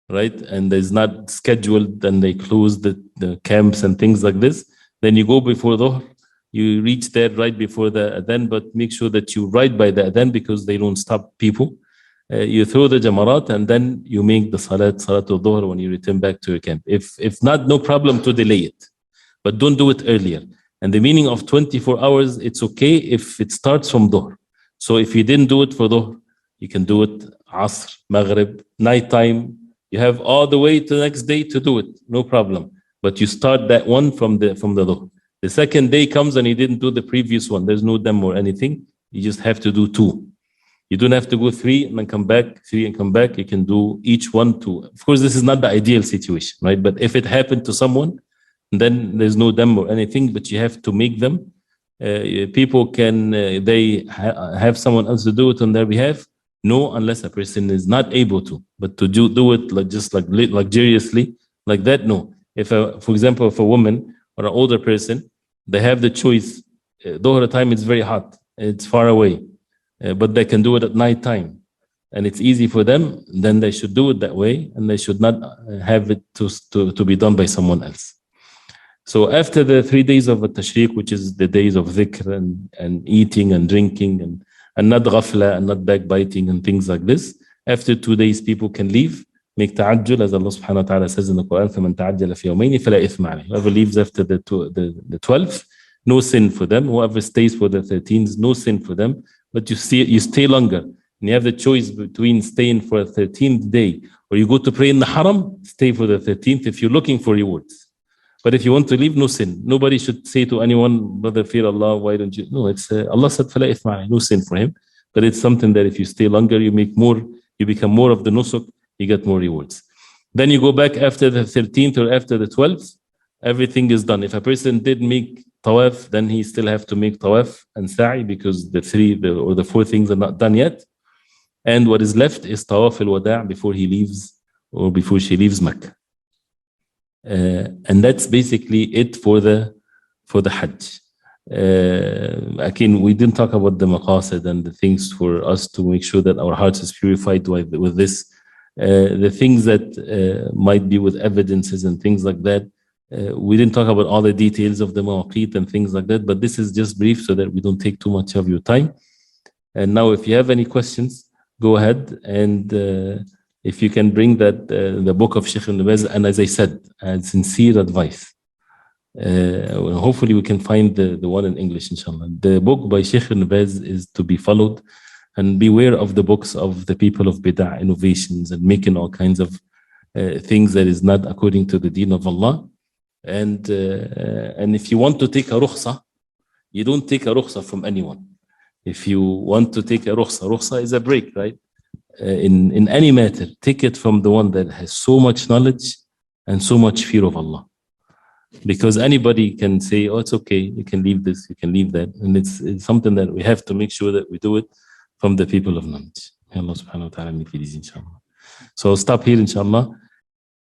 right, and there's not scheduled, then they close the camps and things like this, then you go before Dhuhr, you reach there right before the Adhan, but make sure that you ride by the Adhan because they don't stop people. You throw the Jamarat and then you make the Salatul Dhuhr when you return back to your camp. If not, no problem to delay it, but don't do it earlier. And the meaning of 24 hours, it's okay if it starts from Dhuhr. So if you didn't do it for Dhuhr, you can do it Asr, Maghrib, nighttime. You have all the way to the next day to do it, no problem. But you start that one from the Dhuhr. The second day comes and you didn't do the previous one. There's no dam or anything. You just have to do 2. You don't have to go 3 and then come back, 3 and come back. You can do each one 2. Of course, this is not the ideal situation, right? But if it happened to someone, then there's no dam or anything, but you have to make them. People can, have someone else to do it on their behalf. No, unless a person is not able to. But to do it like luxuriously, like that, no. For example, if a woman or an older person, they have the choice. Dhuhr time it's very hot, it's far away, but they can do it at night time, and it's easy for them. Then they should do it that way, and they should not have it to be done by someone else. So after the 3 days of Tashriq, which is the days of dhikr and eating and drinking and not ghafla and not backbiting and things like this, after 2 days people can leave, make ta'ajjul, as Allah subhanahu wa ta'ala says in the Quran, فَمَنْ تَعَجَّلَ فِي يَوْمَيْنِ فَلَا إِثْمَ عَلَيْهِ. Whoever leaves after the 12th, no sin for them. Whoever stays for the 13th, no sin for them. But you stay longer. And you have the choice between staying for a 13th day or you go to pray in the Haram, stay for the 13th if you're looking for rewards. But if you want to leave, no sin. Nobody should say to anyone, brother, fear Allah, why don't you? No, it's Allah said, فَلَا إِثْمَ عَلَيْهِ, no sin for him. But it's something that if you stay longer, you become more of the nusuk, you get more rewards. Then you go back after the 13th or after the 12th, everything is done. If a person did make Tawaf, then he still have to make Tawaf and Sa'i because the 4 things are not done yet. And what is left is Tawaf al-Wada' before he leaves or before she leaves Mecca. And that's basically it for the Hajj. Again, we didn't talk about the maqasid and the things for us to make sure that our hearts is purified with this. The things that might be with evidences and things like that. We didn't talk about all the details of the mawaqit and things like that, but this is just brief so that we don't take too much of your time. And now if you have any questions, go ahead, and if you can bring that the book of Sheikh Ibn Baz, and as I said, sincere advice. Hopefully we can find the one in English, inshallah. The book by Sheikh Ibn Baz is to be followed, and beware of the books of the people of bid'ah, innovations, and making all kinds of things that is not according to the deen of Allah. And if you want to take a rukhsa, you don't take a rukhsa from anyone. If you want to take a rukhsa is a break, right? In any matter, take it from the one that has so much knowledge and so much fear of Allah. Because anybody can say, oh, it's okay, you can leave this, you can leave that. And it's something that we have to make sure that we do it from the people of knowledge. May Allah subhanahu wa ta'ala make it easy, inshallah. So I'll stop here, inshallah.